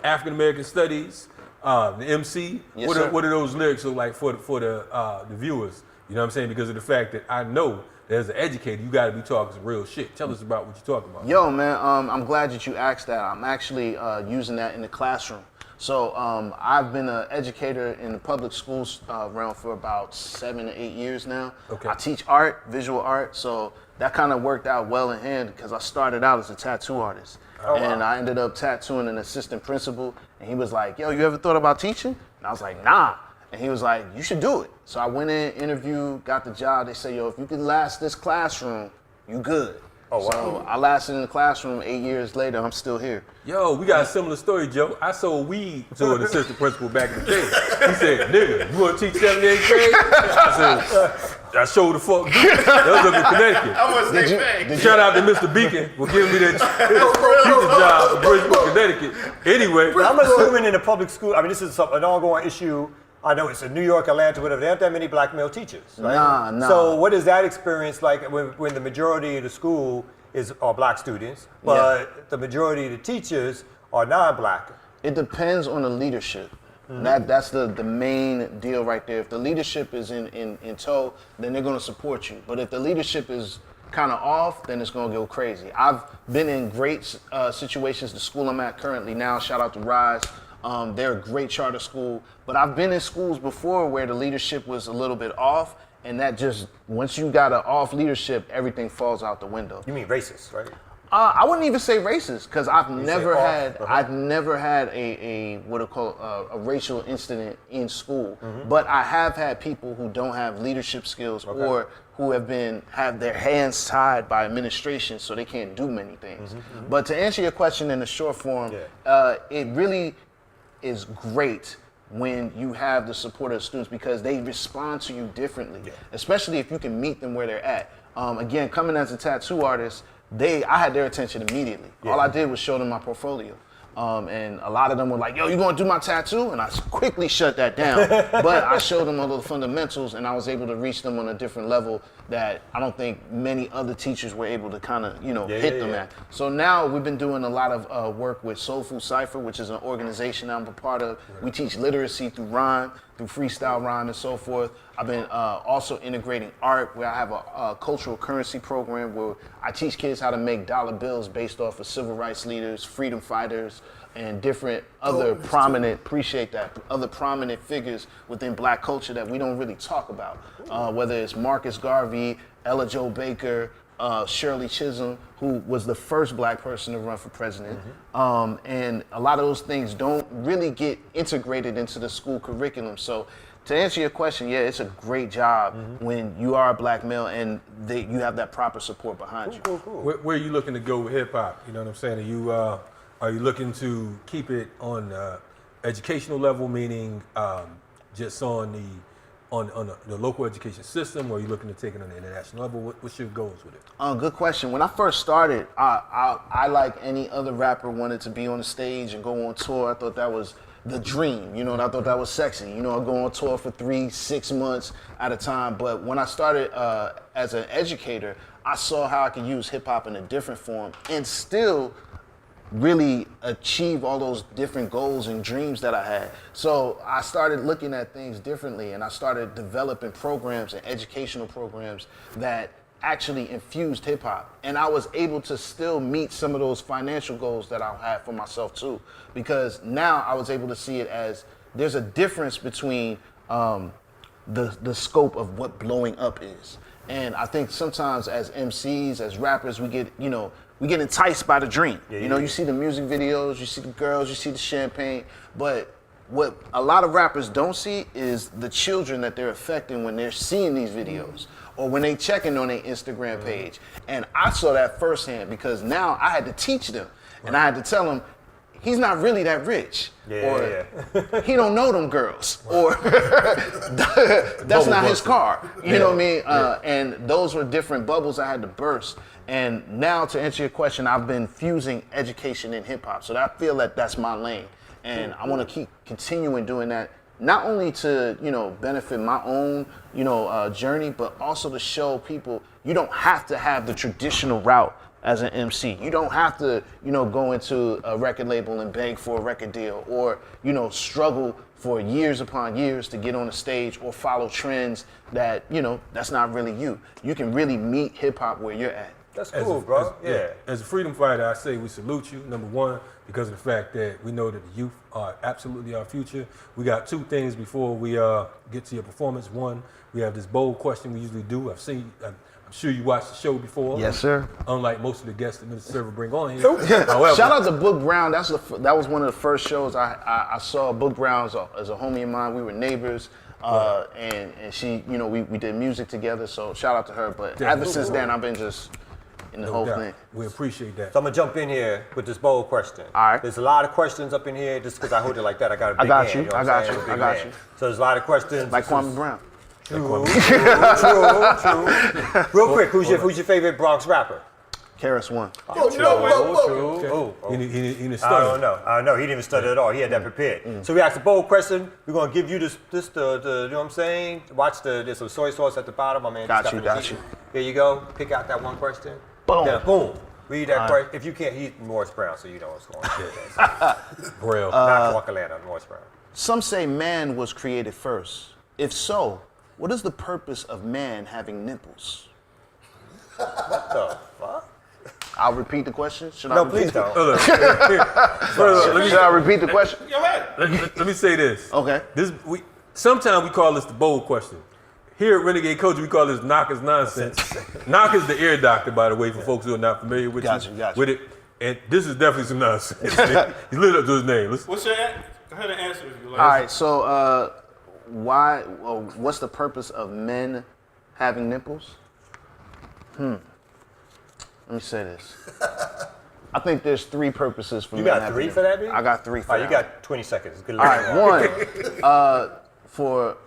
African American Studies, the MC. Yes, What sir. are those lyrics look like for the viewers? You know what I'm saying? Because of the fact that I know that as an educator, you got to be talking some real shit. Tell us about what you're talking about. Yo, man, I'm glad that you asked that. I'm actually using that in the classroom. So I've been an educator in the public schools realm for about 7 to 8 years now. Okay. I teach art, visual art, so that kind of worked out well in hand because I started out as a tattoo artist. And I ended up tattooing an assistant principal, and he was like, yo, you ever thought about teaching? And I was like, nah. And he was like, you should do it. So I went in, interviewed, got the job. They said, yo, if you can last this classroom, you good. Oh, wow. So I lasted in the classroom 8 years later. I'm still here. Yo, we got a similar story, Joe. I sold weed to an assistant principal back in the day. He said, nigga, you want to teach 7th, 8th grade? I said, I showed the fuck. That was up in Connecticut. How much they pay? Shout out to Mr. Beacon for giving me that teacher job in Bridgeport, Connecticut. Anyway, I'm assuming in the public school, this is an ongoing issue. I know it's in New York, Atlanta, whatever. They aren't that many black male teachers, right? Nah. So what is that experience like when the majority of the school are black students, but the majority of the teachers are non-black? It depends on the leadership. That's the main deal right there. If the leadership is in tow, then they're going to support you. But if the leadership is kind of off, then it's going to go crazy. I've been in great situations. The school I'm at currently now, shout out to Rise. They're a great charter school. But I've been in schools before where the leadership was a little bit off, and that just, once you got an off leadership, everything falls out the window. You mean racist, right? I wouldn't even say racist because I've never off? had I've never had a what I call a racial incident in school, but I have had people who don't have leadership skills or who have their hands tied by administration so they can't do many things. But to answer your question in the short form, it really is great when you have the support of the students because they respond to you differently, especially if you can meet them where they're at. Again, coming as a tattoo artist, I had their attention immediately. All I did was show them my portfolio. And a lot of them were like, yo, you gonna do my tattoo? And I quickly shut that down. But I showed them all the fundamentals, and I was able to reach them on a different level that I don't think many other teachers were able to kind of, hit them at. So now we've been doing a lot of work with Soul Food Cypher, which is an organization I'm a part of. We teach literacy through rhyme, through freestyle rhyme and so forth. I've been also integrating art, where I have a cultural currency program where I teach kids how to make dollar bills based off of civil rights leaders, freedom fighters, and different other prominent, other prominent figures within black culture that we don't really talk about. Whether it's Marcus Garvey, Ella Jo Baker, Shirley Chisholm, who was the first black person to run for president. And a lot of those things don't really get integrated into the school curriculum. So to answer your question, yeah, it's a great job when you are a black male and you have that proper support behind you. Cool. Where are you looking to go with hip hop? You know what I'm saying? Are you looking to keep it on educational level, meaning just on the local education system, or are you looking to take it on the international level? What's your goals with it? Good question. When I first started, I like any other rapper, wanted to be on the stage and go on tour. I thought that was the dream, and I thought that was sexy. I'd go on tour for 3-6 months at a time. But when I started as an educator, I saw how I could use hip hop in a different form and still really achieve all those different goals and dreams that I had. So I started looking at things differently, and I started developing programs and educational programs that actually infused hip hop. And I was able to still meet some of those financial goals that I had for myself too, because now I was able to see it as there's a difference between the scope of what blowing up is. And I think sometimes as MCs, as rappers, we get enticed by the dream. You see the music videos, you see the girls, you see the champagne, but what a lot of rappers don't see is the children that they're affecting when they're seeing these videos or when they checking on their Instagram page. And I saw that firsthand because now I had to teach them and I had to tell them, he's not really that rich, or he don't know them girls, or that's not his car. You know what I mean? And those were different bubbles I had to burst. And now, to answer your question, I've been fusing education and hip hop, so I feel that that's my lane, and I want to keep continuing doing that. Not only to benefit my own journey, but also to show people you don't have to have the traditional route as an MC. You don't have to, go into a record label and beg for a record deal or, struggle for years upon years to get on the stage or follow trends that, that's not really you. You can really meet hip hop where you're at. That's cool, bro. As a freedom fighter, I say we salute you, number one, because of the fact that we know that the youth are absolutely our future. We got two things before we get to your performance. One, we have this bold question we usually do. I'm sure you watched the show before. Yes, sir. Unlike most of the guests that Mr. Server bring on here. However, shout out to Book Brown. That was one of the first shows I saw. Book Brown as a homie of mine. We were neighbors. And she, we did music together. So shout out to her. But ever since then, I've been just in the whole thing. We appreciate that. So I'm gonna jump in here with this bold question. All right. There's a lot of questions up in here. Just because I hold it like that, I got a big I got hand, you. know what I I'm got saying? you. I'm a I got big you. man. So there's a lot of questions. Like Kwame Brown. True. Real quick, who's your favorite Bronx rapper? Karis One. True. He didn't I stutter. don't know. He didn't even stutter at all. He had that prepared. So we asked a bold question. We're gonna give you this you know what I'm saying? Watch there's some soy sauce at the bottom. My man. Got just you. Here you go. Pick out that one question. Boom. Yeah, boom. Read that question. If you can't, he's Morris Brown, so you know what's going on. Braille. Not Walker Atlanta, Morris Brown. Some say man was created first. If so, what is the purpose of man having nipples? What the fuck? I'll repeat the question. Should No, I please repeat don't. Should I repeat the question? Let me say this. Okay. Sometimes we call this the bold question. Here at Renegade Culture, we call this Naka's nonsense. Naka's the ear doctor, by the way, for folks who are not familiar with with it. And this is definitely some nonsense. He lived up to his name. What's your answer? Go ahead and answer if you like. All right. So, what's the purpose of men having nipples? Let me say this. I think there's 3 purposes for men You got having 3 nipples. for that, dude? I got 3 for All that. right, you got 20 seconds. Good All right, 1, for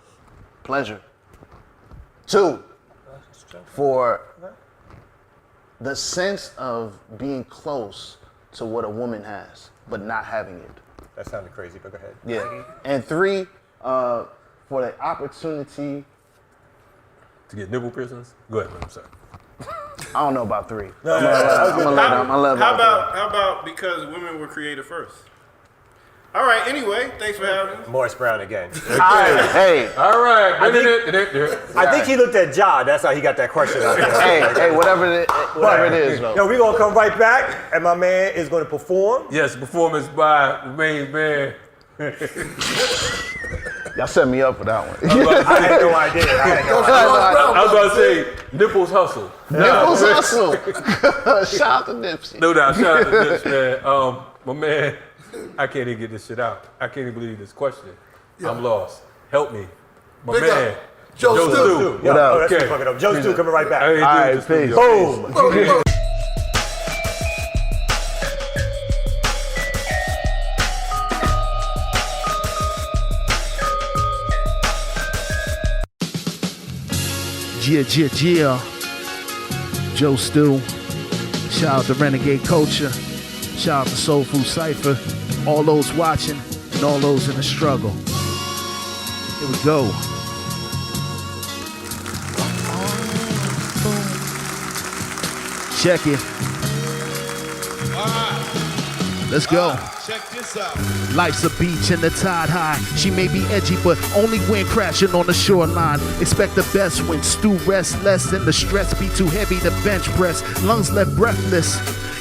pleasure. 2, for the sense of being close to what a woman has. but not having it. That sounded crazy, but go ahead. Yeah. And 3, for the opportunity. To get nipple piercings? Go ahead, man. I'm sorry. I don't know about 3. I'm How gonna about because women were created first? All right. Anyway, thanks for having us. Morris Brown again. Hey, All right. I think he looked at Ja. That's how he got that question out there. hey, whatever it is, though. Yo, we're going to come right back, and my man is going to perform. Yes, performance by Mae B. Y'all set me up for that one. I had no idea. I was about to say, nipples hustle. Nipples hustle. Shout out to Nipsey. No doubt. Shout out to Nips, man. My man, I can't even get this shit out. I can't even believe this question. I'm lost. Help me. My Big man. up. Joe Stu. What up? That's me fucking up. Joe Stu coming right back. All right, peace. Boom. Yeah. Joe Stu. Shout out to Renegade Culture. Shout out to Soul Food Cypher. All those watching and all those in the struggle. Here we go. Check it. Let's go. Check this out. Life's a beach and the tide high. She may be edgy, but only when crashing on the shoreline. Expect the best when Stu rest less and the stress be too heavy to bench press. Lungs left breathless,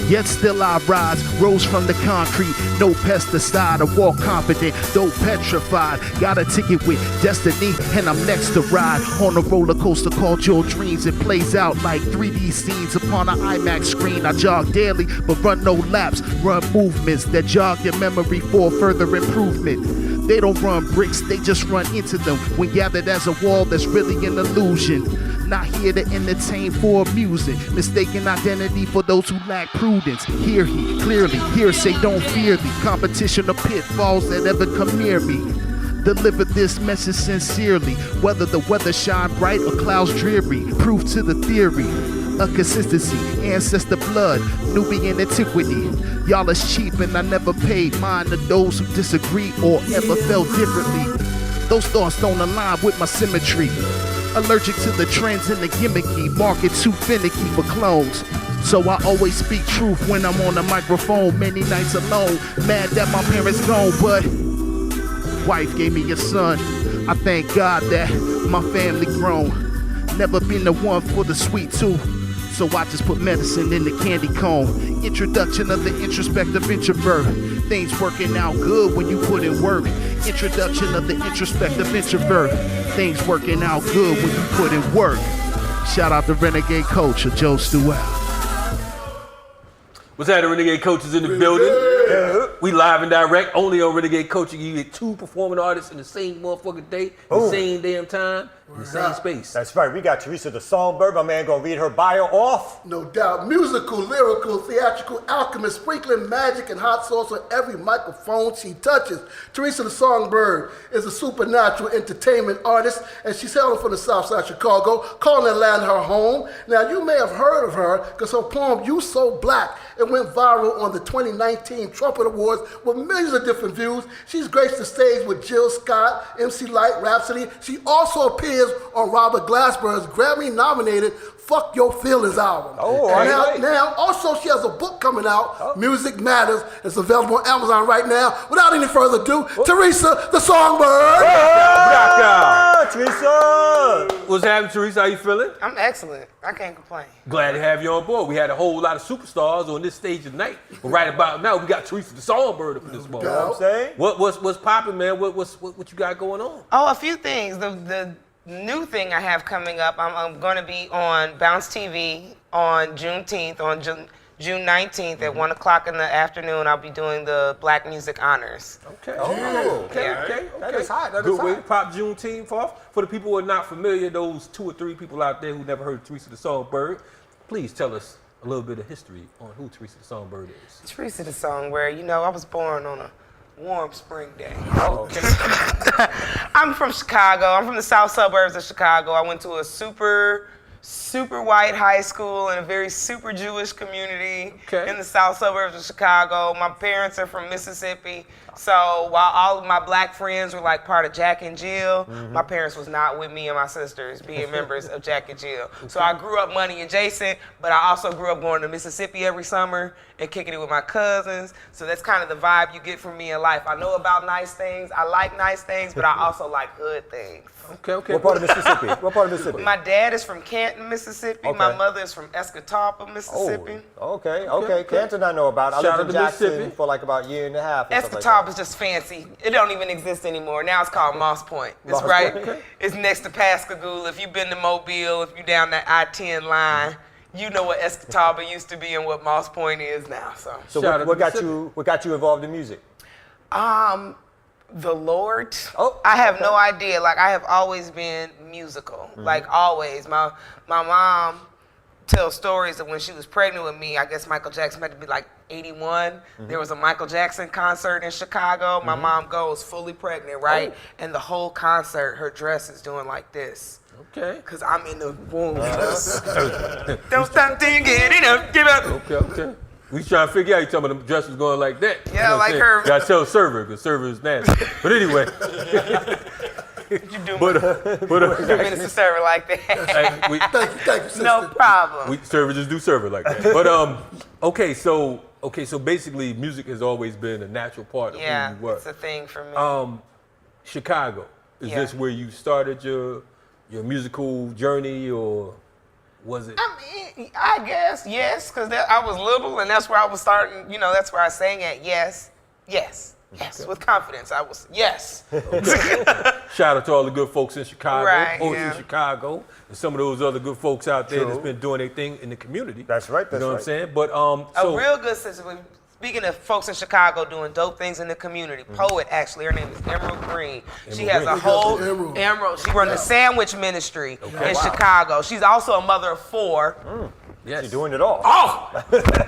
yet still I rise. Rose from the concrete, no pesticide. I walk confident, though petrified. Got a ticket with destiny, and I'm next to ride on a roller coaster called your dreams. It plays out like 3D scenes upon an IMAX screen. I jog daily, but run no laps. Run movements that jog your memory for further improvement. They don't run bricks, they just run into them. When gathered as a wall, that's really an illusion. Not here to entertain for amusement. Mistaken identity for those who lack prudence. Hear he clearly, hearsay, don't fear the competition or pitfalls that ever come near me. Deliver this message sincerely, whether the weather shine bright or clouds dreary. Proof to the theory, a consistency, ancestor blood, Nubian antiquity. Y'all is cheap and I never paid mine to those who disagree or ever felt differently. Those thoughts don't align with my symmetry. Allergic to the trends and the gimmicky, market too finicky for clones. So I always speak truth when I'm on the microphone. Many nights alone, mad that my parents gone, but wife gave me a son. I thank God that my family grown. Never been the one for the sweet tooth, so I just put medicine in the candy cone. Introduction of the introspective introvert. Things working out good when you put in work. Introduction of the introspective introvert. Things working out good when you put in work. Shout out to Renegade Culture, Joe Stu. What's happening, Renegade Coaches in the building? We live and direct, only on Renegade Coaching. You get 2 performing artists in the same motherfucking day, the same damn time, in the same space. That's right. We got Theresa the Songbird. My man gonna read her bio off. No doubt. Musical, lyrical, theatrical, alchemist, sprinkling magic and hot sauce on every microphone she touches. Theresa the Songbird is a supernatural entertainment artist, and she's hailing from the south side of Chicago, calling Atlanta her home. Now, you may have heard of her because her poem, You So Black, it went viral on the 2019 Trumpet Awards with millions of different views. She's graced the stage with Jill Scott, MC Light, Rhapsody. She also appears on Robert Glasper's Grammy-nominated Fuck Your Feelings album. Now, also she has a book coming out, Music Matters. It's available on Amazon right now. Without any further ado, Theresa the Songbird. Theresa! What's happening, Theresa? How you feeling? I'm excellent. I can't complain. Glad to have you on board. We had a whole lot of superstars on this stage tonight, but right about now we got Theresa the Songbird up in this moment. You know what I'm saying? What's popping, man? What you got going on? Oh, a few things. The new thing I have coming up, I'm going to be on Bounce TV on Juneteenth, on June 19th at 1 o'clock in the afternoon. I'll be doing the Black Music Honors. Okay. Okay. That is hot. Good way to pop Juneteenth off. For the people who are not familiar, those 2 or 3 people out there who never heard Theresa the Songbird, please tell us a little bit of history on who Theresa the Songbird is. Theresa the Songbird, you know, I was born on a warm spring day. I'm from Chicago. I'm from the south suburbs of Chicago. I went to a super super white high school in a very super Jewish community Okay. in the south suburbs of Chicago. My parents are from Mississippi. So while all of my black friends were like part of Jack and Jill, my parents was not with me and my sisters being members of Jack and Jill. So I grew up money adjacent, but I also grew up going to Mississippi every summer and kicking it with my cousins. So that's kind of the vibe you get from me in life. I know about nice things. I like nice things, but I also like hood things. Okay. What part of Mississippi? What part of Mississippi? My dad is from Canton, Mississippi. Okay. My mother is from Escatawpa, Mississippi. Okay. Canton I know about. I Shout lived out in to Jackson Mississippi. for like about a year and a half. or something Escatawpa like is just fancy. It don't even exist anymore. Now it's called Moss Point. It's Moss right. Point, okay. It's next to Pascagoula. If you've been to Mobile, if you're down that I-10 line, you know what Escatawpa used to be and what Moss Point is now. So Shout out what to got you involved in music? The Lord. Oh, I have no idea. Like I have always been musical. Like always. My mom tells stories of when she was pregnant with me. I guess Michael Jackson had to be like 81. There was a Michael Jackson concert in Chicago. My mom goes fully pregnant, right? And the whole concert, her dress is doing like this. Okay. Cause I'm in the womb. Don't stop thinking it up, give up. Okay. We trying to figure out you talking about the dresses going like that. Yeah, You know what like I'm saying? her- Gotta tell server, because server is nasty. But anyway. You do But Minister Server like that. Thank you, sister. No problem. we server just do server like that. But okay, so basically music has always been a natural part of Yeah, who you were. it's a thing for me. Chicago, is Yeah. this where you started your musical journey, or was it? I mean, I guess, yes, because I was little and that's where I was starting, that's where I sang at. Yes, with confidence. I was, yes. Shout out to all the good folks in Chicago, Right, folks yeah. in Chicago, and some of those other good folks out there True. that's been doing their thing in the community. That's right, You that's know what I'm right. saying? But A real good sister. Speaking of folks in Chicago doing dope things in the community, poet actually, her name is Emerald Green. She has a Green. whole Emerald. She runs the sandwich ministry in Chicago. She's also a mother of 4. yes. You're doing it all. Oh,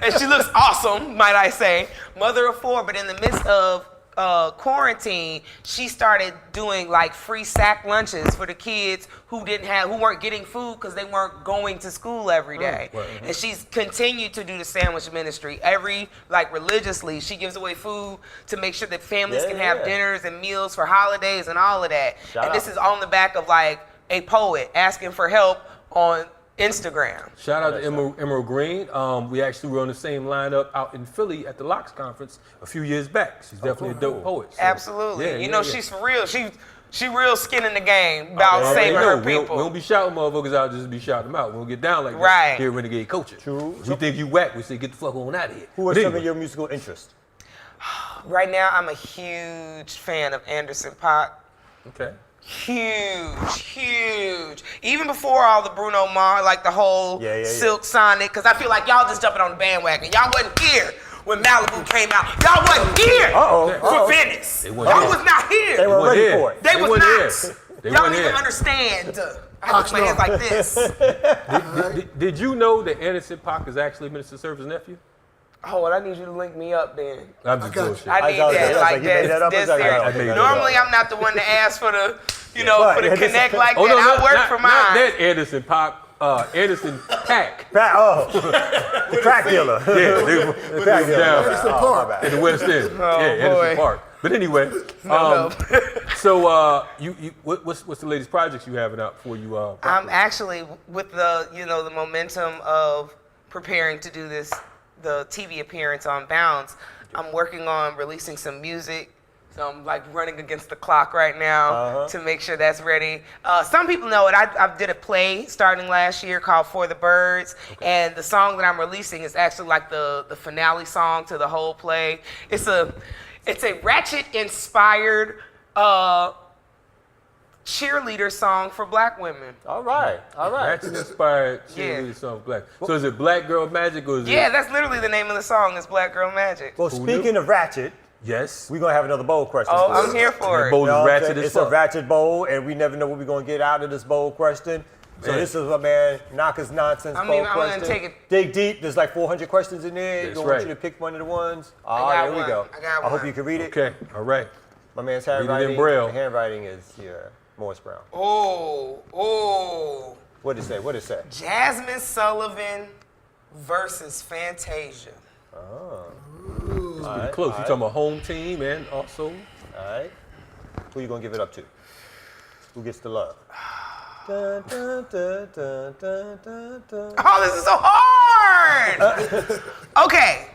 and she looks awesome, might I say. Mother of 4, but in the midst of quarantine, she started doing like free sack lunches for the kids who weren't getting food because they weren't going to school every day. And she's continued to do the sandwich ministry religiously. She gives away food to make sure that families can have dinners and meals for holidays and all of that. Shout This out. is on the back of like a poet asking for help on Instagram. Shout out to Emerald Green. We actually were on the same lineup out in Philly at the Locks Conference a few years back. She's definitely a dope poet. So, Absolutely. yeah, She's for real. She real skin in the game about already saving her know. We people. don't be shouting motherfuckers out, just be shouting them out. We don't get down like that Right. here at Renegade Culture. True. We think you whack, we say get the fuck on out of here. Who are But some of anyway, your musical interests? Right now, I'm a huge fan of Anderson .Paak. Okay. Huge. Even before all the Bruno Mars, like the whole Yeah. Silk Sonic, because I feel like y'all just jumping on the bandwagon. Y'all wasn't here when Malibu came out. Y'all wasn't here for Venice. They Y'all wasn't here. was not here. They weren't ready here. for it. They was wasn't not. here. They Y'all wasn't don't even here. understand. I have to put my hands like this. Did you know that Anderson .Paak is actually Minister Server's nephew? Oh, well, I need you to link me up then. I'm just got you. bullshit. I need was that. like, Like you made that up? that's I was like, serious. I made that Normally, up. I'm not the one to ask for the, But, for the yeah, this- connect like Oh, that. no, I work for not mine. that Anderson .Paak. Anderson .Paak. The crack dealer. Yeah, they were Crack dealer. down Anderson Oh, Park. my bad. in the West End. Oh, Yeah, boy. Anderson Park. But anyway, so what's the latest projects you having out for you? I'm actually with the the momentum of preparing to do the TV appearance on Bounce. I'm working on releasing some music. So I'm like running against the clock right now to make sure that's ready. Some people know it. I did a play starting last year called For the Birds, and the song that I'm releasing is actually like the finale song to the whole play. It's a Ratchet-inspired cheerleader song for Black women. All right. Ratchet inspired Yeah. cheerleader song Black. So is it Black Girl Magic or is Yeah, it? that's literally the name of the song. Is Black Girl Magic. Well, speaking of ratchet, Yes. we're going to have another bowl question. Oh, for I'm you. here for That it. bowl You know is what I'm ratchet saying? as It's a fuck. ratchet bowl, and we never know what we're going to get out of this bowl question. So Man. this is my man Naka's nonsense I'm bowl even- I'm gonna question. take it- Dig deep. There's like 400 questions in there. That's I want right. you to pick one of the ones. got There we one. go. I got hope one. you can read it. Okay. All right. My man's it in handwriting. Braille. The handwriting is here. Morris Brown. Oh. What did it say? Jasmine Sullivan versus Fantasia. It's pretty close. You talking about home team and also. All right. Who you gonna give it up to? Who gets the love? Dun, dun, dun, dun, dun, dun, dun. Oh, this is so hard. Okay,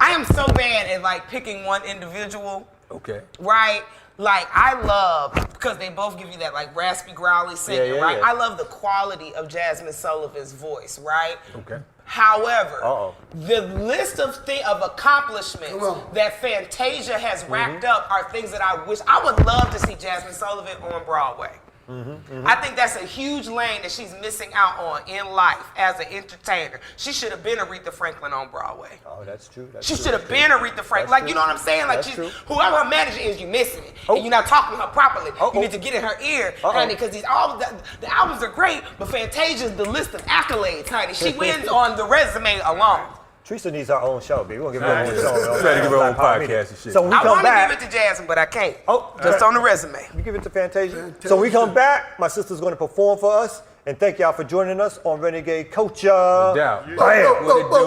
I am so bad at like picking one individual. Okay. Right? Like I love, because they both give you that like raspy, growly singing, right? Yeah. I love the quality of Jasmine Sullivan's voice, right? Okay. However, the list of accomplishments that Fantasia has racked up are things that I would love to see Jasmine Sullivan on Broadway. I think that's a huge lane that she's missing out on in life as an entertainer. She should have been Aretha Franklin on Broadway. Oh, that's true. She should have been Aretha Franklin. Like, you know what I'm saying? Like, whoever her manager is, you're missing it. And you're not talking to her properly. You need to get in her ear, honey, because the albums are great, but Fantasia's the list of accolades, honey. She wins on the resume alone. Theresa needs her own show, baby. We're gonna give her her own show. She better give her own podcast and shit. So when we I come want to back, give it to Jasmine, but I can't. Just on the resume. you give it to Fantasia. So when we come back, my sister's gonna perform for us, and thank y'all for joining us on Renegade Culture. No doubt. Bam.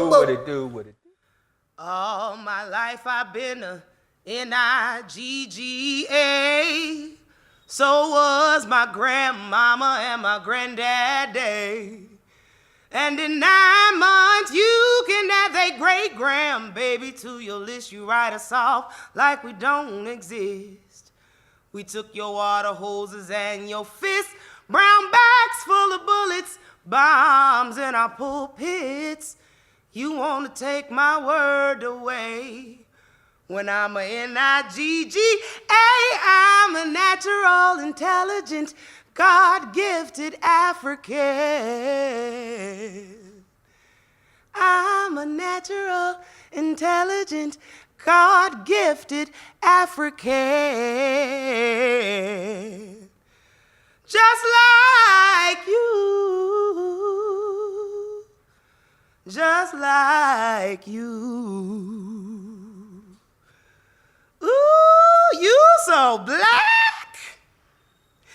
What it do. All my life I've been a Nigga. So was my grandmama and my granddaddy. And in 9 months, you can add that great-grandbaby to your list. You write us off like we don't exist. We took your water hoses and your fists, brown bags full of bullets, bombs in our pulpits. You want to take my word away. When I'm a Nigga, I'm a natural, intelligent, God-gifted African. I'm a natural, intelligent, God-gifted African. Just like you. Just like you. Ooh, you so black.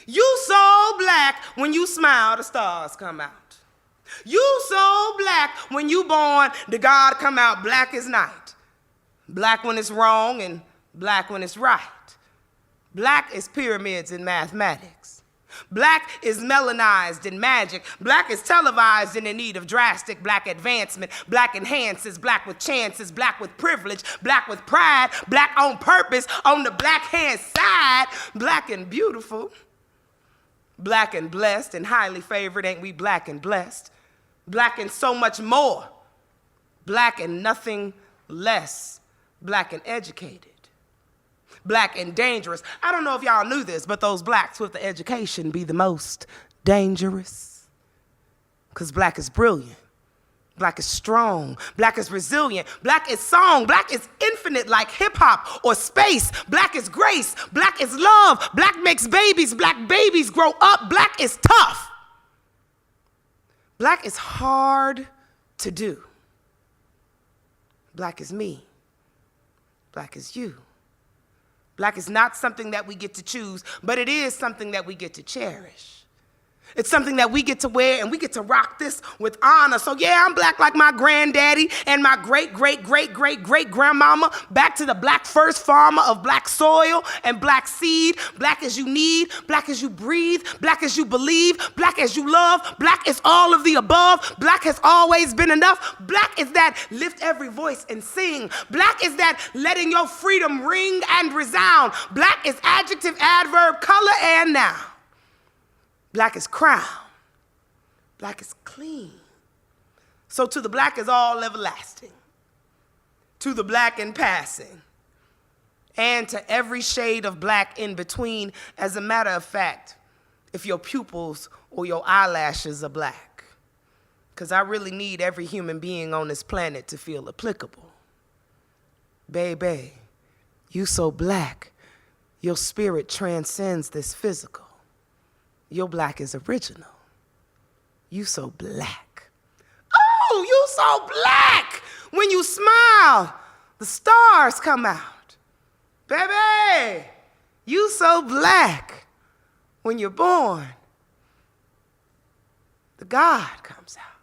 You so black, when you smile, the stars come out. You so black, when you born, the God come out black as night. Black when it's wrong and black when it's right. Black is pyramids in mathematics. Black is melanized in magic. Black is televised and in need of drastic black advancement. Black enhances, black with chances, black with privilege, black with pride, black on purpose, on the black hand side, black and beautiful. Black and blessed and highly favored, ain't we black and blessed? Black and so much more. Black and nothing less. Black and educated. Black and dangerous. I don't know if y'all knew this, but those blacks with the education be the most dangerous. Because black is brilliant. Black is strong. Black is resilient. Black is song. Black is infinite like hip hop or space. Black is grace. Black is love. Black makes babies. Black babies grow up. Black is tough. Black is hard to do. Black is me. Black is you. Black is not something that we get to choose, but it is something that we get to cherish. It's something that we get to wear, and we get to rock this with honor. So yeah, I'm black like my granddaddy and my great-great-great-great-great-grandmama, back to the black first farmer of black soil and black seed. Black as you need, black as you breathe, black as you believe, black as you love, black is all of the above. Black has always been enough. Black is that lift every voice and sing. Black is that letting your freedom ring and resound. Black is adjective, adverb, color, and noun. Black is crown. Black is clean. So to the black is all everlasting. To the black in passing. And to every shade of black in between. As a matter of fact, if your pupils or your eyelashes are black. Because I really need every human being on this planet to feel applicable. Baby, you so black, your spirit transcends this physical. Your black is original. You so black. Oh, you so black. When you smile, the stars come out. Baby, you so black. When you're born, God comes out.